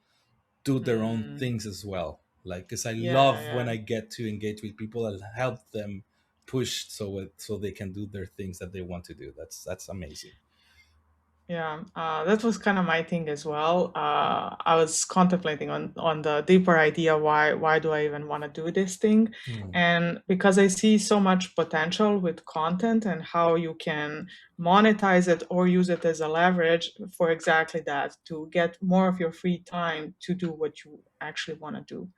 do their own Mm, things as well. Like, because I yeah, love when yeah. I get to engage with people and help them push so they can do their things that they want to do. That's amazing. Yeah, that was kind of my thing as well. I was contemplating on the deeper idea, why do I even want to do this thing? Mm. And because I see so much potential with content and how you can monetize it or use it as a leverage for exactly that, to get more of your free time to do what you actually want to do.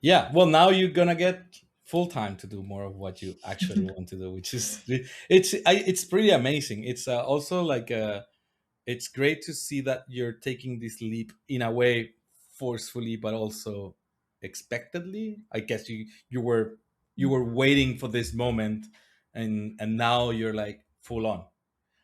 Yeah, well, now you're gonna get full time to do more of what you actually want to do, which is it's pretty amazing. It's also like it's great to see that you're taking this leap in a way, forcefully but also expectedly. I guess you were waiting for this moment, and now you're like full on.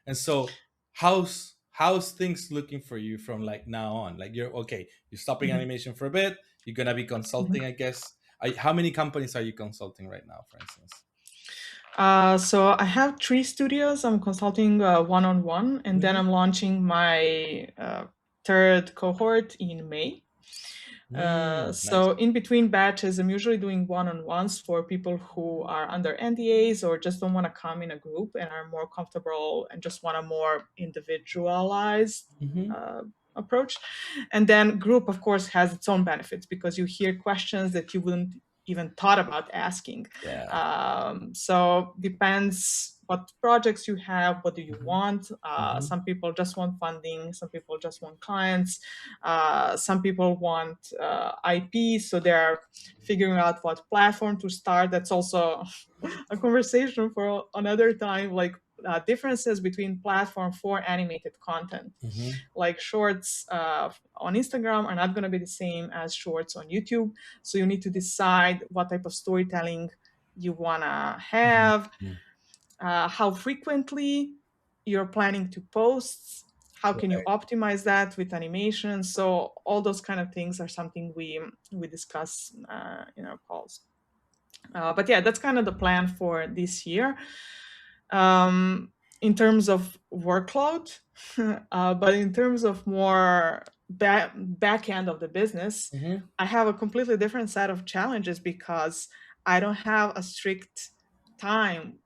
And so, how's things looking for you from like now on? Like, you're okay, you're stopping Mhm. animation for a bit, you're gonna be consulting, I guess. How many companies are you consulting right now, for instance? So I have three studios. I'm consulting one on one, and then Hmm. I'm launching my third cohort in May. Nice. So in between batches, I'm usually doing one-on-ones for people who are under NDAs or just don't want to come in a group and are more comfortable and just want a more individualized Hmm. uh, approach. And then group, of course, has its own benefits because you hear questions that you wouldn't even thought about asking. Yeah. So depends what projects you have, what do you Hmm. want. Hmm. Some people just want funding, some people just want clients, some people want IP, so they're figuring out what platform to start. That's also a conversation for another time. Like differences between platform for animated content, Hmm. like shorts on Instagram are not going to be the same as shorts on YouTube. So you need to decide what type of storytelling you want to have, Hmm. how frequently you're planning to post, how can you Right. optimize that with animation. So all those kind of things are something we discuss in our calls. But yeah, that's kind of the plan for this year. um, in terms of workload, but in terms of more back end of the business, Hmm. I have a completely different set of challenges because I don't have a strict time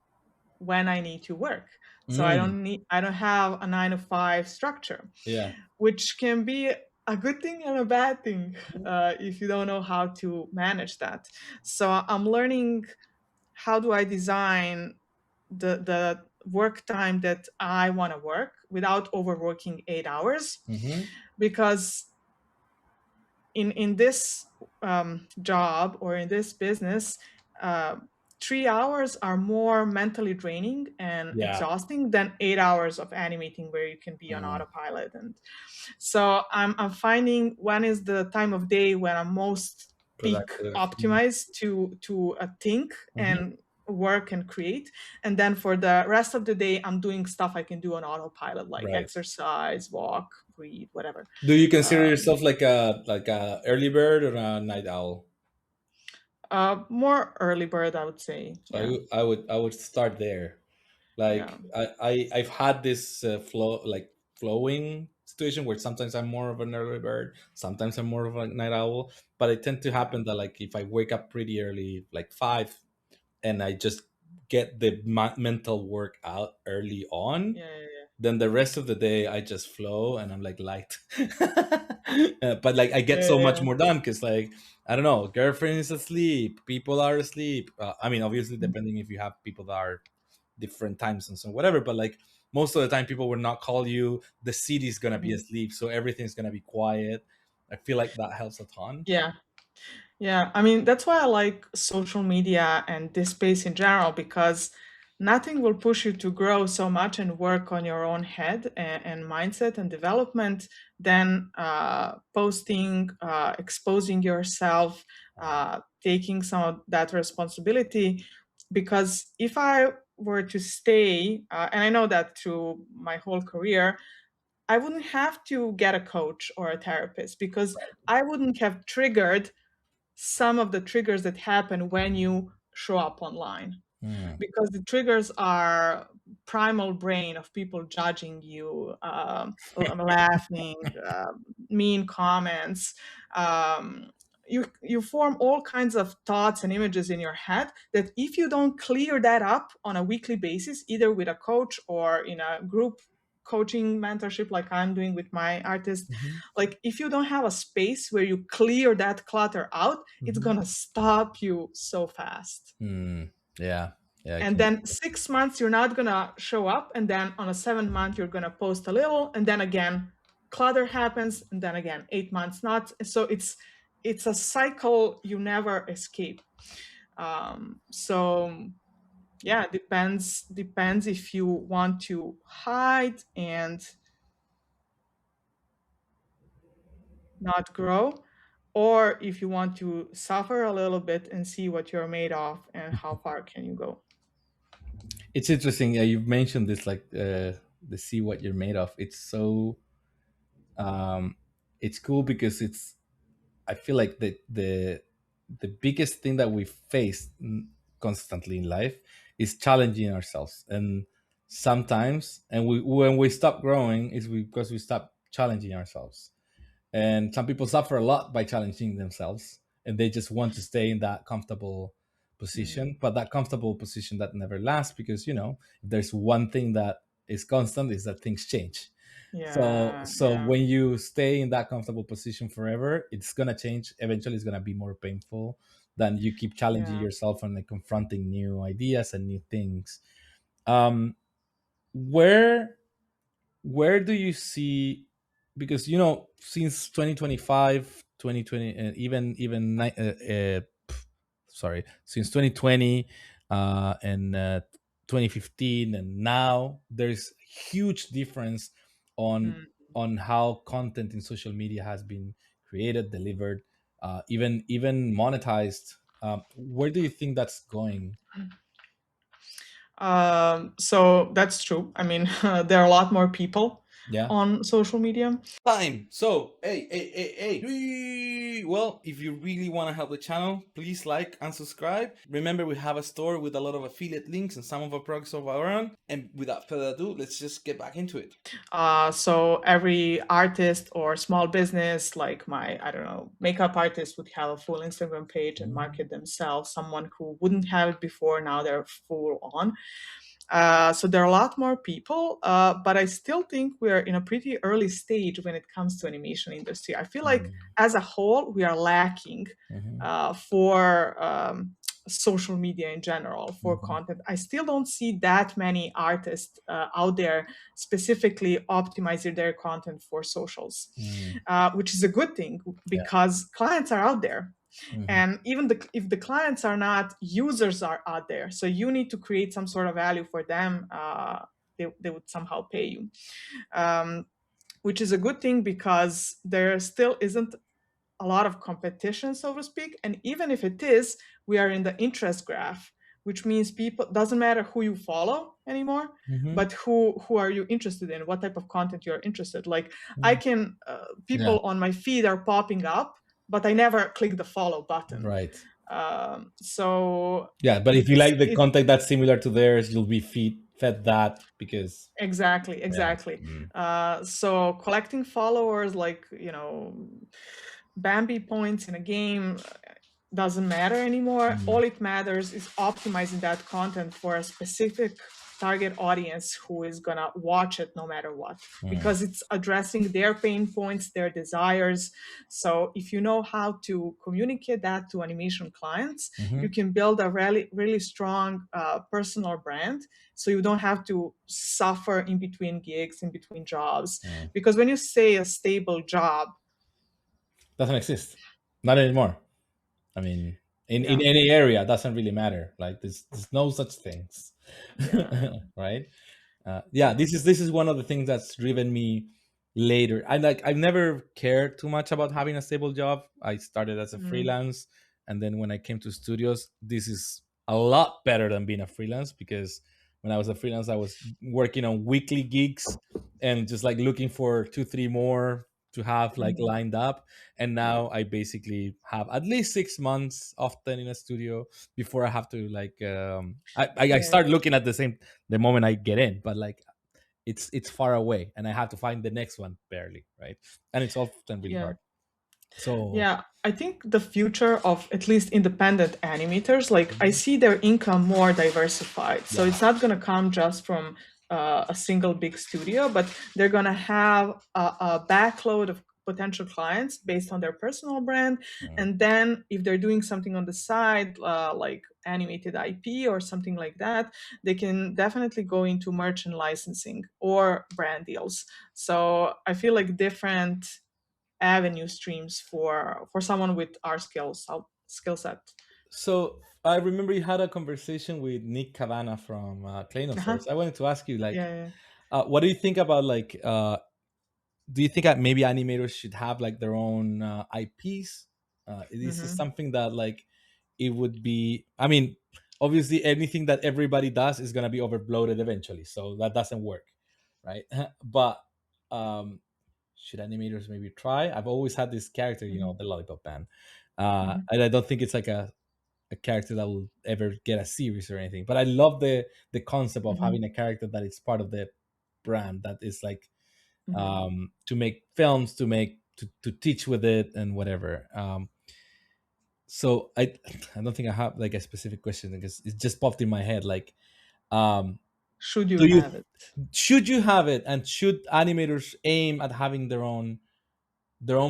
when I need to work. So Mm, I don't have a 9 to 5 structure, yeah. which can be a good thing and a bad thing if you don't know how to manage that. So I'm learning how do I design the work time that I want to work without overworking 8 hours, Hmm. because in this job or in this business, uh, 3 hours are more mentally draining and Yeah. exhausting than 8 hours of animating where you can be on Mm, autopilot. And so I'm finding when is the time of day when I'm most peak productive. optimized to think Hmm. and work and create. And then for the rest of the day, I'm doing stuff I can do on autopilot, like Right. exercise, walk, read, whatever. Do you consider Um, yourself like a early bird or a night owl? More early bird, I would say. So Yeah, I would start there. yeah, Like I've had this flow like flowing situation where sometimes I'm more of an early bird, sometimes I'm more of a night owl. But it tend to yeah, happen that like if I wake up pretty early, like 5, and I just get the mental work out early on, yeah, yeah, then the rest of the day I just flow and I'm like light. But like I get yeah, so much yeah, more done because like I don't know, girlfriend is asleep, people are asleep. I mean, obviously yeah. depending if you have people that are different time zones and whatever, but like most of the time people will not call you. The city's gonna be Mhm. asleep, so everything's gonna be quiet. I feel like that helps a ton. Yeah. Yeah, I mean, that's why I like social media and this space in general, because nothing will push you to grow so much and work on your own head and mindset and development than posting, exposing yourself, taking some of that responsibility. Because if I were to stay, and I know that through my whole career, I wouldn't have to get a coach or a therapist because I wouldn't have triggered some of the triggers that happen when you show up online, Mm. because the triggers are primal brain of people judging you, laughing, mean comments. You form all kinds of thoughts and images in your head that if you don't clear that up on a weekly basis, either with a coach or in a group coaching mentorship like I'm doing with my artist, Hmm. like if you don't have a space where you clear that clutter out, it's Hmm. gonna stop you so fast. Mm. Yeah, yeah, I And can. then 6 months you're not gonna show up, and then on a 7th month you're gonna post a little, and then again clutter happens, and then again 8 months not. So it's a cycle you never escape. So yeah, depends if you want to hide and not grow, or if you want to suffer a little bit and see what you're made of and how far can you go. It's interesting. Yeah, you've mentioned this, like the see what you're made of. It's so it's cool because it's. I feel like the biggest thing that we face constantly in life is challenging ourselves, and sometimes, and we when we stop growing is because we stop challenging ourselves. And some people suffer a lot by challenging themselves, and they just want to stay in that comfortable Mm. position, but that comfortable position that never lasts, because if there's one thing that is constant is that things change. Yeah, So yeah, when you stay in that comfortable position forever, it's gonna change. Eventually it's gonna be more painful than you keep challenging yeah. yourself and like confronting new ideas and new things. um where where do you see, because since 2025, 2020, and sorry, since 2020 and 2015, and now there's huge difference on Mm. how content in social media has been created, delivered, even monetized. Where do you think that's going? So that's true. I mean, there are a lot more people. Yeah. on social media. Time. So, hey. Well, if you really want to help the channel, please like and subscribe. Remember, we have a store with a lot of affiliate links and some of our products of our own. And without further ado, let's just get back into it. So every artist or small business, like my, I don't know, makeup artist would have a full Instagram page and Mhm. market themselves. Someone who wouldn't have it before, now they're full on. So there are a lot more people, but I still think we are in a pretty early stage when it comes to animation industry. I feel like Mhm. as a whole, we are lacking Mhm. for social media in general, for Mhm. content. I still don't see that many artists out there specifically optimizing their content for socials, Mhm. which is a good thing Yeah. because clients are out there. Mhm. And even if the clients are not, users are out there, so you need to create some sort of value for them. They would somehow pay you, um, which is a good thing because there still isn't a lot of competition, so to speak. And even if it is, we are in the interest graph, which means people, doesn't matter who you follow anymore, Mhm. but who are you interested in, what type of content you're interested. Like I Mhm. can Yeah. people on my feed are popping up, but I never click the follow button. Right. So Yeah, but if you it's like the it content that's similar to theirs, you'll be fed that because exactly, yeah. exactly. Mm. So collecting followers, like, Bambi points in a game, doesn't matter anymore. Mm. All it matters is optimizing that content for a specific target audience who is gonna watch it no matter what, Mm. because it's addressing their pain points, their desires. So if you know how to communicate that to animation clients, you Mhm. can build a really, really strong personal brand. So you don't have to suffer in between gigs, in between jobs. Mm. Because when you say a stable job, Doesn't exist. Not anymore. I mean, in yeah, any area, doesn't really matter. Like there's no such things, yeah, I know. right? Yeah, Yeah. this is one of the things that's driven me later. I've never cared too much about having a stable job. I started as a Mm, freelance, and then when I came to studios, this is a lot better than being a freelance because when I was a freelance, I was working on weekly gigs and just like looking for two, three more to have like mhm. lined up. And now I basically have at least 6 months often in a studio before I have to like I Yeah, start looking at the moment I get in, but like it's far away and I have to find the next one barely, right? And it's often really yeah. hard. So Yeah, I think the future of at least independent animators, like I mhm, see their income more diversified. So yeah. it's not going to come just from a single big studio, but they're going to have a backload of potential clients based on their personal brand. Mm. And then if they're doing something on the side, like animated IP or something like that, they can definitely go into merchant licensing or brand deals. So I feel like different avenue streams for someone with our skill set. So I remember you had a conversation with Nick Cavana from Uh-huh. Claynosaurus. I wanted to ask you like Yeah, yeah. what do you think about like do you think that maybe animators should have like their own IPs? This is Mm-hmm. something that like it would be. I mean, obviously, anything that everybody does is gonna be overbloated eventually, so that doesn't work, right? But um, should animators maybe try? I've always had this character, Mm-hmm. the Lollipop Man, Mm-hmm. and I don't think it's like a character that will ever get a series or anything. But I love the concept of Mm-hmm. having a character that is part of the brand that is like Mm-hmm. to make films, to teach with it and whatever. So I don't think I have like a specific question because it just popped in my head. Like, um, Should you do you have it? should you have it, and should animators aim at having their own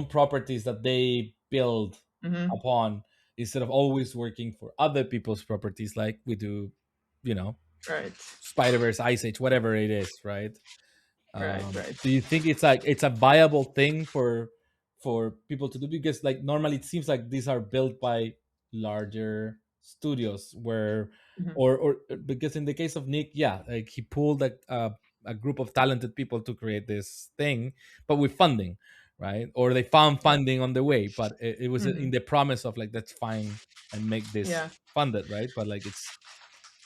properties that they build Mm-hmm. upon instead of always working for other people's properties like we do, you know, Right. Spider Verse, Ice Age, whatever it is, right? Right. Right. Do you think it's a viable thing for people to do? Because like normally it seems like these are built by larger studios where Mm-hmm. or because in the case of Nick, yeah, like he pulled a group of talented people to create this thing, but with funding, right? Or they found Yeah. funding on the way, but it was Mm-hmm. in the promise of like let's find and make this Yeah. funded, right? But like it's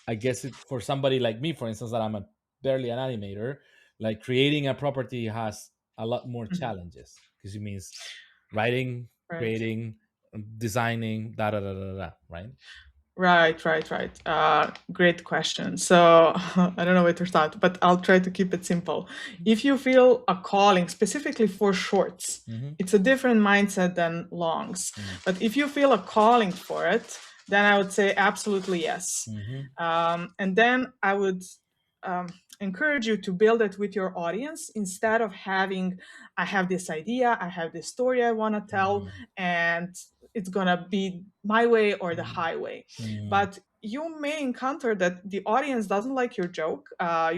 I guess it for somebody like me, for instance, that I'm a barely an animator, like creating a property has a lot more Mhm. challenges because it means writing, Right. creating, designing, da da da da da, right? Right, right, right. Great question. So I don't know where to start, but I'll try to keep it simple. If you feel a calling specifically for shorts, Mm-hmm. it's a different mindset than longs. But if you feel a calling for it, then I would say absolutely yes. Mm-hmm. And then I would um, encourage you to build it with your audience instead of having, I have this idea, I have this story I want to tell, and it's going to be my way or the highway. Mm-hmm. But you may encounter that the audience doesn't like your joke,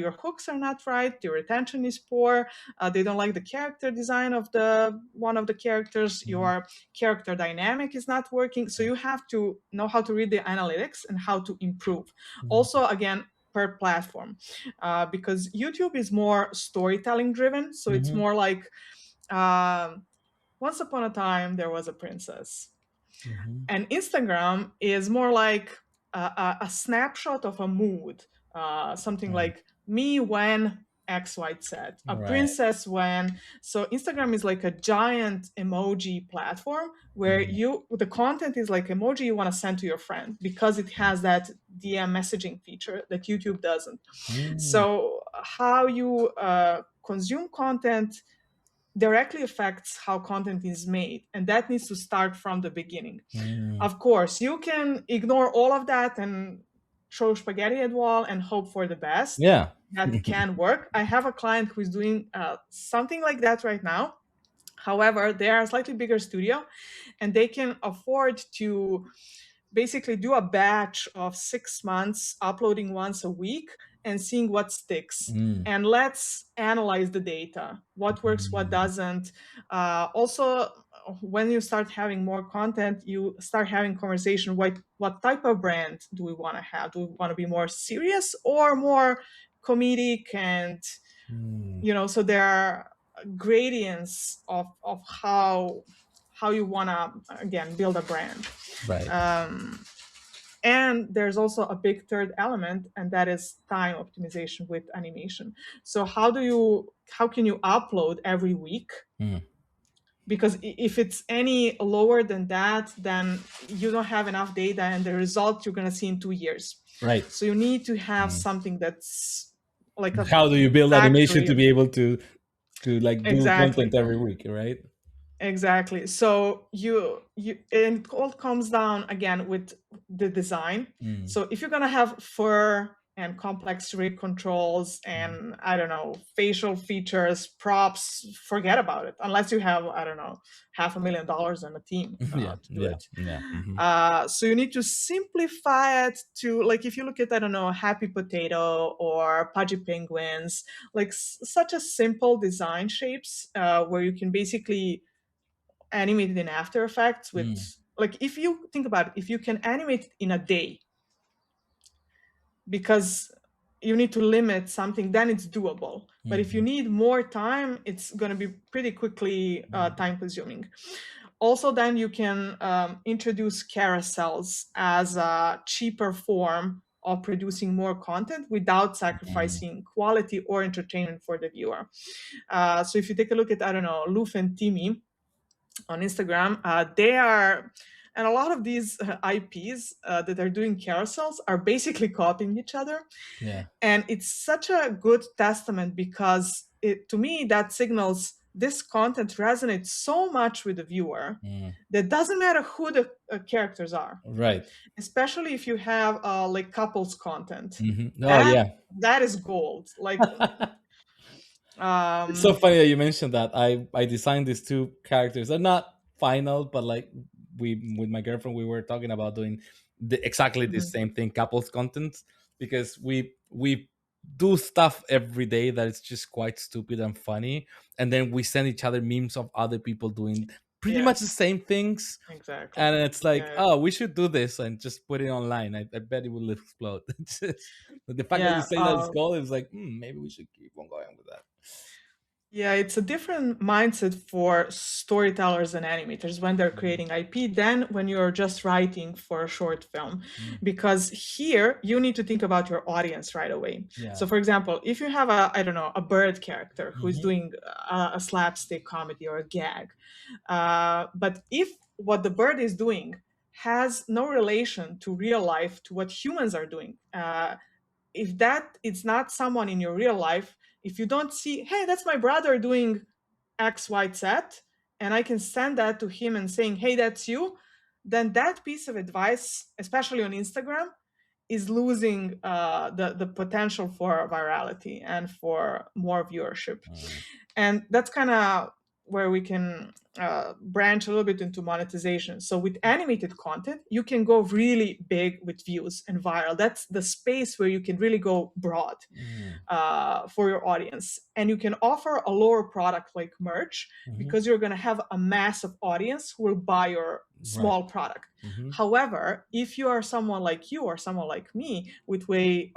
your hooks are not right, your retention is poor, they don't like the character design of the one of the characters, your character dynamic is not working. So you have to know how to read the analytics and how to improve. Also, again, per platform, because YouTube is more storytelling driven. So it's Mm-hmm. more like, um, once upon a time there was a princess, Mm-hmm. and Instagram is more like a snapshot of a mood, something like me when X, Y, Z, a Right. princess when. So Instagram is like a giant emoji platform where the content is like emoji you want to send to your friend because it has that DM messaging feature that YouTube doesn't. Mm-hmm. So how you consume content directly affects how content is made, and that needs to start from the beginning. Mm-hmm. Of course, you can ignore all of that and throw spaghetti at wall and hope for the best. Yeah. That can work. I have a client who is doing something like that right now. However, they are a slightly bigger studio and they can afford to basically do a batch of 6 months, uploading once a week and seeing what sticks. Mm. And let's analyze the data, what works, what Mm. doesn't. Also, when you start having more content, you start having conversation. What type of brand do we want to have? Do we want to be more serious or more comedic? And Mm. so there are gradients of how you want to again build a brand. Right. um, and there's also a big third element, and that is time optimization with animation. So how can you upload every week? Mm. Because if it's any lower than that, then you don't have enough data and the result you're going to see in 2 years. Right. So you need to have Mm. something that's like a How do you build animation factory. to be able to like do content Exactly. every week, right? Exactly. So you and it all comes down again with the design. Mm. So if you're gonna have fur and complex rig controls Mm. and I don't know facial features, props, forget about it. Unless you have I don't know $500,000 on a team Yeah. to do Yeah. it. Yeah. Mm-hmm. So you need to simplify it to like if you look at I don't know Happy Potato or Pudgy Penguins, like such a simple design shapes where you can basically animated in After Effects with Mm. like if you think about it, if you can animate it in a day because you need to limit something, then it's doable. But if you Mm-hmm. need more time, it's going to be pretty quickly time consuming. Also, then you can introduce carousels as a cheaper form of producing more content without Mm. sacrificing quality or entertainment for the viewer. So if you take a look at, I don't know, Loof and Timmy, on Instagram, they are, and a lot of these IPs that are doing carousels are basically copying each other. Yeah. And it's such a good testament because to me, that signals this content resonates so much with the viewer Mm. that doesn't matter who the characters are, Right. especially if you have like couples content. Mm-hmm. Oh That yeah. that is gold. Like, It's so um, funny that you mentioned that. I designed these two characters. They're not final, but like we with my girlfriend we were talking about doing exactly the mhm, same thing, couples content, because we do stuff every day that is just quite stupid and funny, and then we send each other memes of other people doing pretty much the yes, same things, exactly. and it's like, Yeah, oh, we should do this and just put it online. I bet it will explode. But the fact that you yeah. say that it's gold, it's like, maybe we should keep on going with that. Yeah, it's a different mindset for storytellers and animators when they're Mm, creating IP than when you're just writing for a short film. mm, Because here you need to think about your audience right away. yeah. So, for example, if you have a, I don't know, a bird character who's Hmm. doing a slapstick comedy or a gag, but if what the bird is doing has no relation to real life, to what humans are doing, if that it's not someone in your real life, if you don't see, hey, that's my brother doing X, Y, Z, and I can send that to him and saying, hey, that's you, then that piece of advice, especially on Instagram, is losing the potential for virality and for more viewership. Mm, And that's kind of where we can branch a little bit into monetization. So with animated content, you can go really big with views and viral. That's the space where you can really go broad mm, for your audience. And you can offer a lower product like merch hmm. because you're going to have a massive audience who will buy your Right. small product. Hmm. However, if you are someone like you or someone like me with way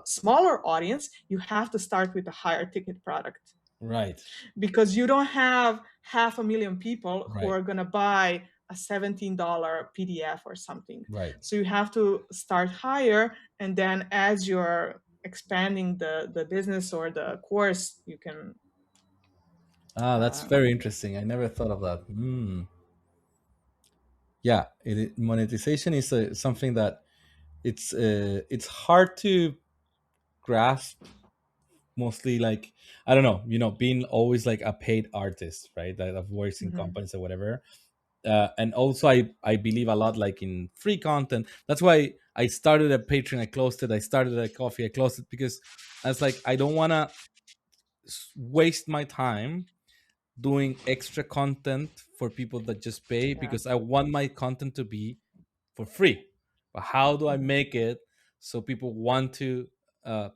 smaller audience, you have to start with a higher ticket product Right. because you don't have 500,000 people who Right. are going to buy a $17 PDF or something. Right. So you have to start higher, and then as you're expanding the business or the course, you can. Ah, that's Uh, very interesting. I never thought of that. Mm. Yeah, monetization is something that it's hard to grasp. Mostly, like, I don't know, being always like a paid artist, right? That of voicing mhm, companies or whatever. And also, I believe a lot like in free content. That's why I started a Patreon. I closed it. I started a coffee. I closed it because I was like, I don't want to waste my time doing extra content for people that just pay, yeah. because I want my content to be for free. But how do I Mhm, make it so people want to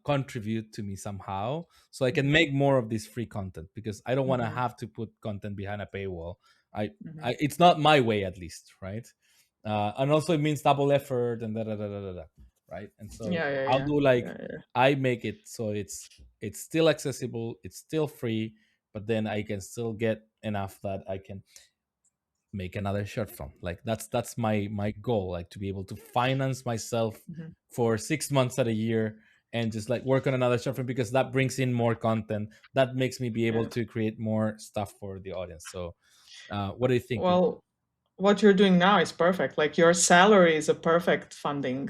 contribute to me somehow, so I can mhm, make more of this free content? Because I don't want to mhm, have to put content behind a paywall. mhm. It's not my way, at least, right? And also, it means double effort and da da da da da, da, right? And so, Yeah, yeah, how yeah, do, like, yeah, yeah. I make it so it's still accessible, it's still free, but then I can still get enough that I can make another short film. Like, that's my goal, like, to be able to finance myself Mhm. for 6 months at a year, and just like work on another short film, because that brings in more content, that makes me be able Yeah. to create more stuff for the audience. So what do you think? Well, what you're doing now is perfect. Like your salary is a perfect funding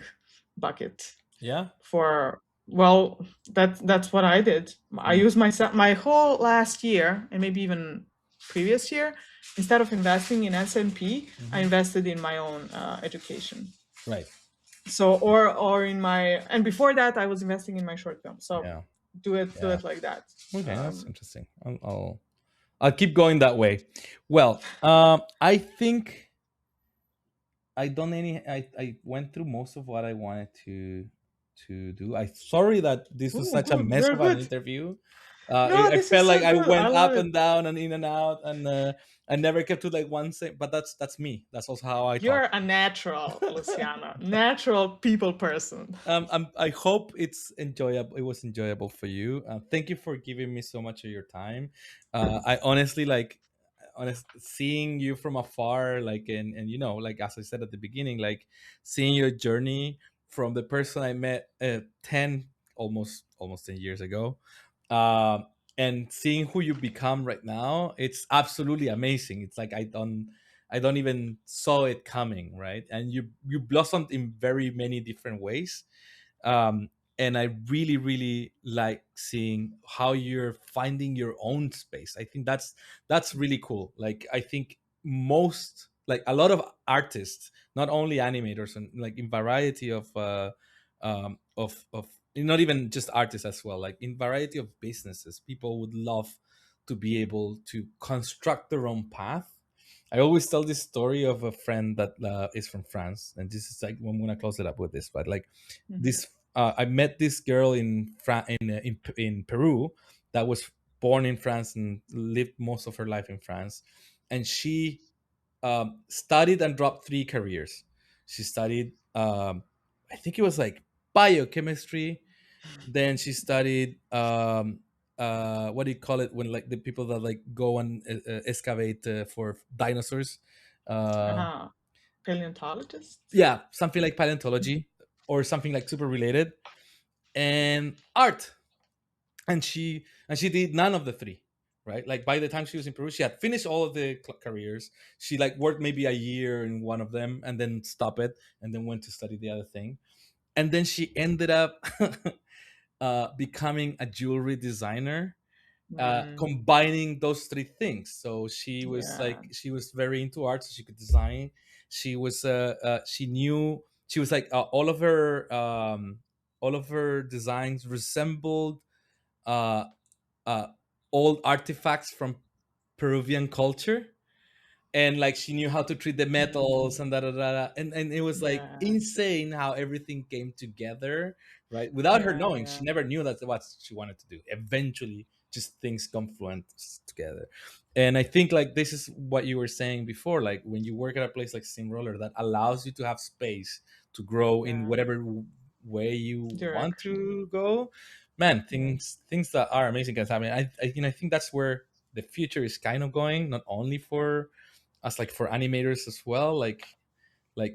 bucket Yeah. for, well, that's what I did. I Mm, used my whole last year and maybe even previous year, instead of investing in S&P, I hmm. invested in my own education. Right. So or in my, and before that I was investing in my short film. So Yeah. do Yeah. it like that. Okay, that's um, interesting. I'll keep going that way. Well, I think I went through most of what I wanted to do. I sorry that this was ooh, such a good, mess very of an good. interview. No, I this is felt like so I good, I went love up it. and down and in and out, and I never kept to like one thing. But that's me. That's also how I talk. You're a natural, Luciana, natural people person. I hope it's enjoyable. It was enjoyable for you. Thank you for giving me so much of your time. I honestly, like, seeing you from afar, like, and like, as I said at the beginning, like, seeing your journey from the person I met 10, almost 10 years ago, um, and seeing who you become right now, it's absolutely amazing. It's like I don't even saw it coming, right? And you blossomed in very many different ways. um, and I really, really like seeing how you're finding your own space. I think that's really cool. Like, I think most, like, a lot of artists, not only animators, and like in variety of not even just artists as well, like in variety of businesses, people would love to be able to construct their own path. I always tell this story of a friend that is from France, and this is like, I'm gonna close it up with this, but like, Mhm. this I met this girl in Peru, that was born in France and lived most of her life in France, and she studied and dropped three careers. She studied, I think it was like biochemistry, then she studied what do you call it when like the people that like go and excavate for dinosaurs, uh Uh-huh. Paleontologists? yeah, something like paleontology or something like super related, and art. And she did none of the three, right? Like by the time she was in Peru, she had finished all of the careers. She like worked maybe a year in one of them and then stopped it and then went to study the other thing. And then she ended up becoming a jewelry designer, Mm, combining those three things. So yeah. she was very into art, so she could design. She knew, she was like all of her designs resembled uh, uh, old artifacts from Peruvian culture, and like she knew how to treat the metals Mm, and and it was like yeah. insane how everything came together, right? Without her Yeah. knowing, Yeah. she never knew that's what she wanted to do. Eventually, just things confluent together. And I think like this is what you were saying before, like when you work at a place like Steamroller that allows you to have space to grow in Yeah. whatever way you want Direction. to go, man, Yeah. things that are amazing can happen. I think that's where the future is kind of going, not only for as like for animators as well. Like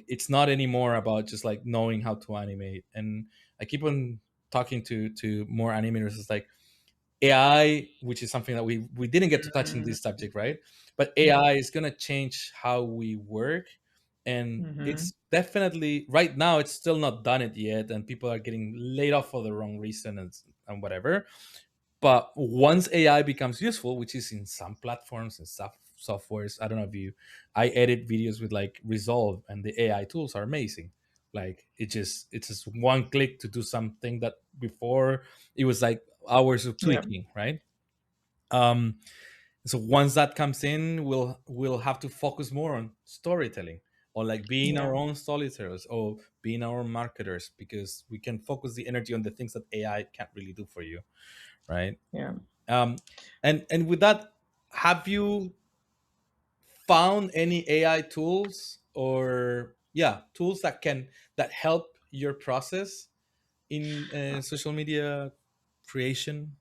it's not anymore about just like knowing how to animate. And I keep on talking to more animators. It's like AI, which is something that we didn't get to touch in Mm, this subject, right? But yeah. AI is gonna change how we work, and Mm-hmm. it's definitely right now it's still not done it yet, and people are getting laid off for the wrong reason and whatever. But once AI becomes useful, which is in some platforms and softwares, I don't know if you, I edit videos with like Resolve, and the AI tools are amazing. Like it's just one click to do something that before it was like hours of Yeah. tweaking, right? Um, so once that comes in, we'll have to focus more on storytelling, or like being Yeah. our own storytellers or being our own marketers, because we can focus the energy on the things that AI can't really do for you, right? Yeah. um, and with that, have you found any AI tools, or yeah, tools that can that help your process in social media creation?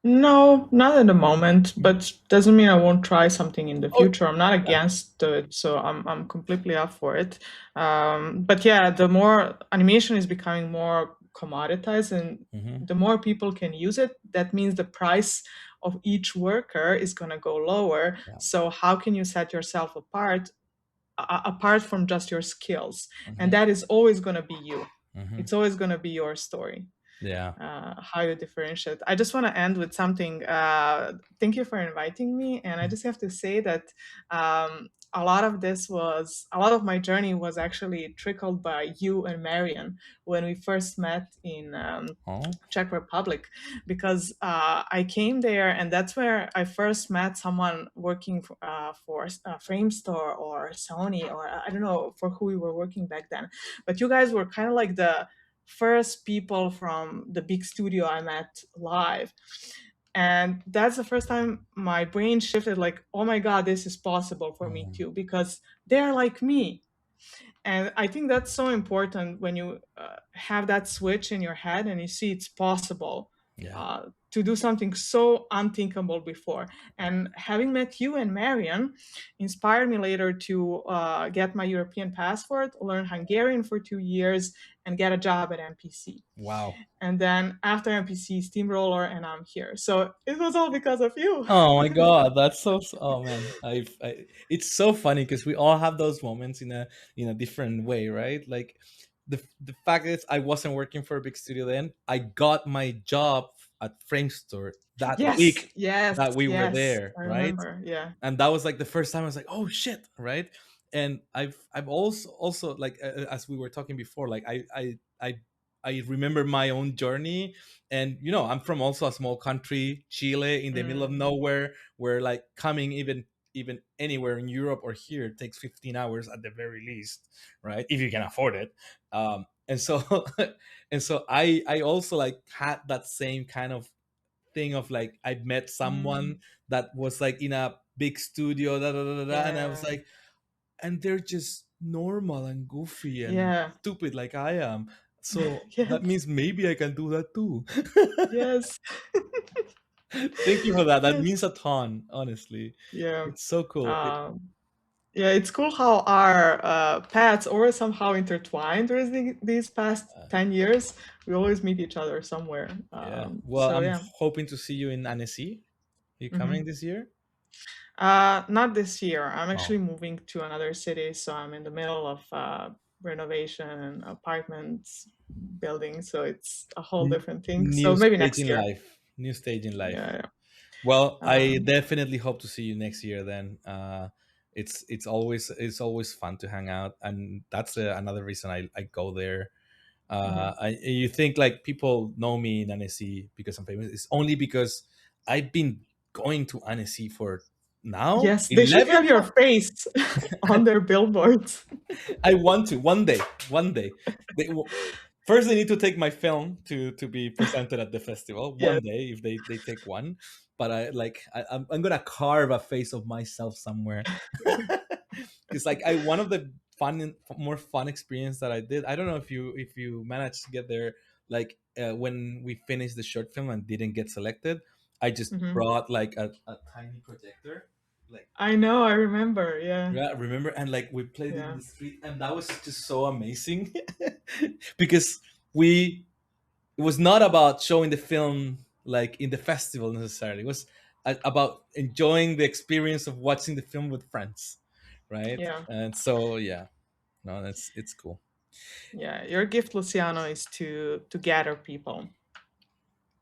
No, not at the moment, but doesn't mean I won't try something in the Oh future. I'm not yeah. against it, so I'm completely up for it. But yeah, the more animation is becoming more commoditized and Hmm. the more people can use it, that means the price of each worker is going to go lower. Yeah. So how can you set yourself apart from just your skills? And Hmm. that is always going to be you. Hmm. It's always going to be your story, Yeah. how you differentiate. I just want to end with something. Thank you for inviting me, and I just have to say that a lot of my journey was actually trickled by you and Marion when we first met in Oh. Czech Republic, because I came there and that's where I first met someone working for Framestore or Sony, or I don't know for who we were working back then. But you guys were kind of like the first people from the big studio I met live. And that's the first time my brain shifted, like, oh my God, this is possible for me Mm. too, because they're like me. And I think that's so important when you have that switch in your head and you see it's possible Yeah. to do something so unthinkable before. And having met you and Marion inspired me later to get my European passport, learn Hungarian for 2 years, and get a job at MPC. Wow. And then after MPC, Steamroller, and I'm here. So it was all because of you. Oh my god, that's so. Oh man, it's so funny because we all have those moments in a different way, right? Like the fact is, I wasn't working for a big studio then. I got my job at Framestore that Yes, week yes, that we were yes. there, I right? remember. Yeah. And that was like the first time I was like, oh shit, right? And I've also like as we were talking before, like I remember my own journey. And you know, I'm from also a small country, Chile, in the middle of Mm, nowhere, where like coming even anywhere in Europe or here takes 15 hours at the very least, right? If you can afford it. And so and so I also like had that same kind of thing of like I met mm, someone that was like in a big studio, and I was yeah. like, and they're just normal and goofy and Yeah. stupid like I am. So that Yes. means maybe I can do that too. Yes. Thank you for that. That Yes. means a ton, honestly. Yeah. It's so cool. Um, yeah, it's cool how our paths are somehow intertwined during these past Uh, 10 years. We always meet each other somewhere. yeah. Well, So, I'm yeah. hoping to see you in Annecy. Are you coming Hmm. this year? Not this year. I'm Oh, actually moving to another city, so I'm in the middle of renovation, apartments, building. So it's a whole different thing. So new maybe stage next in year. life. New stage in life. Yeah, Well, yeah. I definitely hope to see you next year. Then it's always fun to hang out, and that's another reason I go there. Mhm. You think like people know me in Annecy because I'm famous? It's only because I've been going to Annecy for now Yes, they should 11 have your months. face on their billboards. I want to one day. They, first, they need to take my film to be presented at the festival. Yes. One day, if they take one, but I'm gonna carve a face of myself somewhere. Because like I one of the more fun experience that I did. I don't know if you managed to get there. Like when we finished the short film and didn't get selected, I just Hmm. brought like a tiny projector, like I know, I remember. Yeah. yeah, remember? And like we played it in Yeah. the street, and that was just so amazing because we it was not about showing the film like in the festival necessarily. It was about enjoying the experience of watching the film with friends, right? Yeah. And so yeah, no, that's it's cool. Yeah. Your gift, Luciano, is to gather people.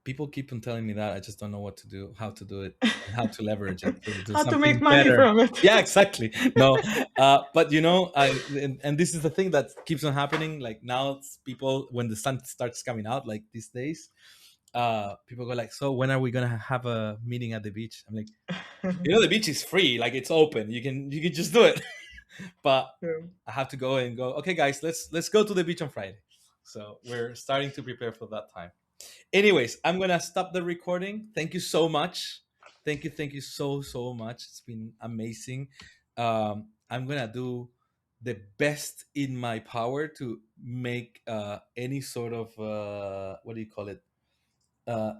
People keep on telling me that I just don't know what to do, how to do it, and how to leverage it to do How to make something money better. from it. Yeah, exactly. No, but you know, and this is the thing that keeps on happening. Like now, people when the sun starts coming out, like these days, people go like, "So when are we gonna have a meeting at the beach?" I'm like, you know, the beach is free, like it's open. You can just do it. But Yeah. I have to go and go. Okay, guys, let's go to the beach on Friday. So we're starting to prepare for that time. Anyways, I'm gonna stop the recording. Thank you so much. Thank you so much. It's been amazing. I'm gonna do the best in my power to make any sort of what do you call it? Uh,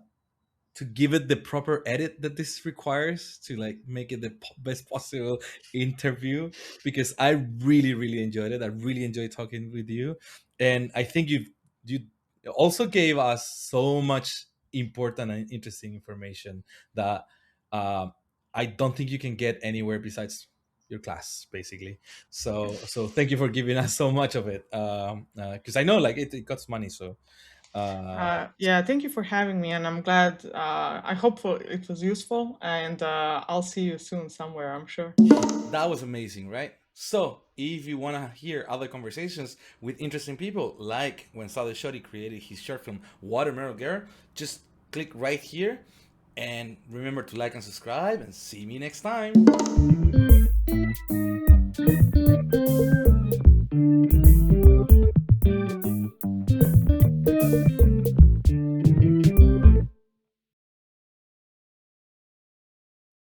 to give it the proper edit that this requires to like make it the best possible interview, because I really enjoyed it. I really enjoyed talking with you, and I think you also gave us so much important and interesting information that um, I don't think you can get anywhere besides your class, basically. So thank you for giving us so much of it, because I know like it costs money. So uh, Yeah, thank you for having me, and I'm glad. I hope it was useful, and I'll see you soon somewhere, I'm sure. that was amazing, right? So, if you want to hear other conversations with interesting people, like when Sally Shoddy created his short film Watermelon Girl, just click right here and remember to like and subscribe and see me next time.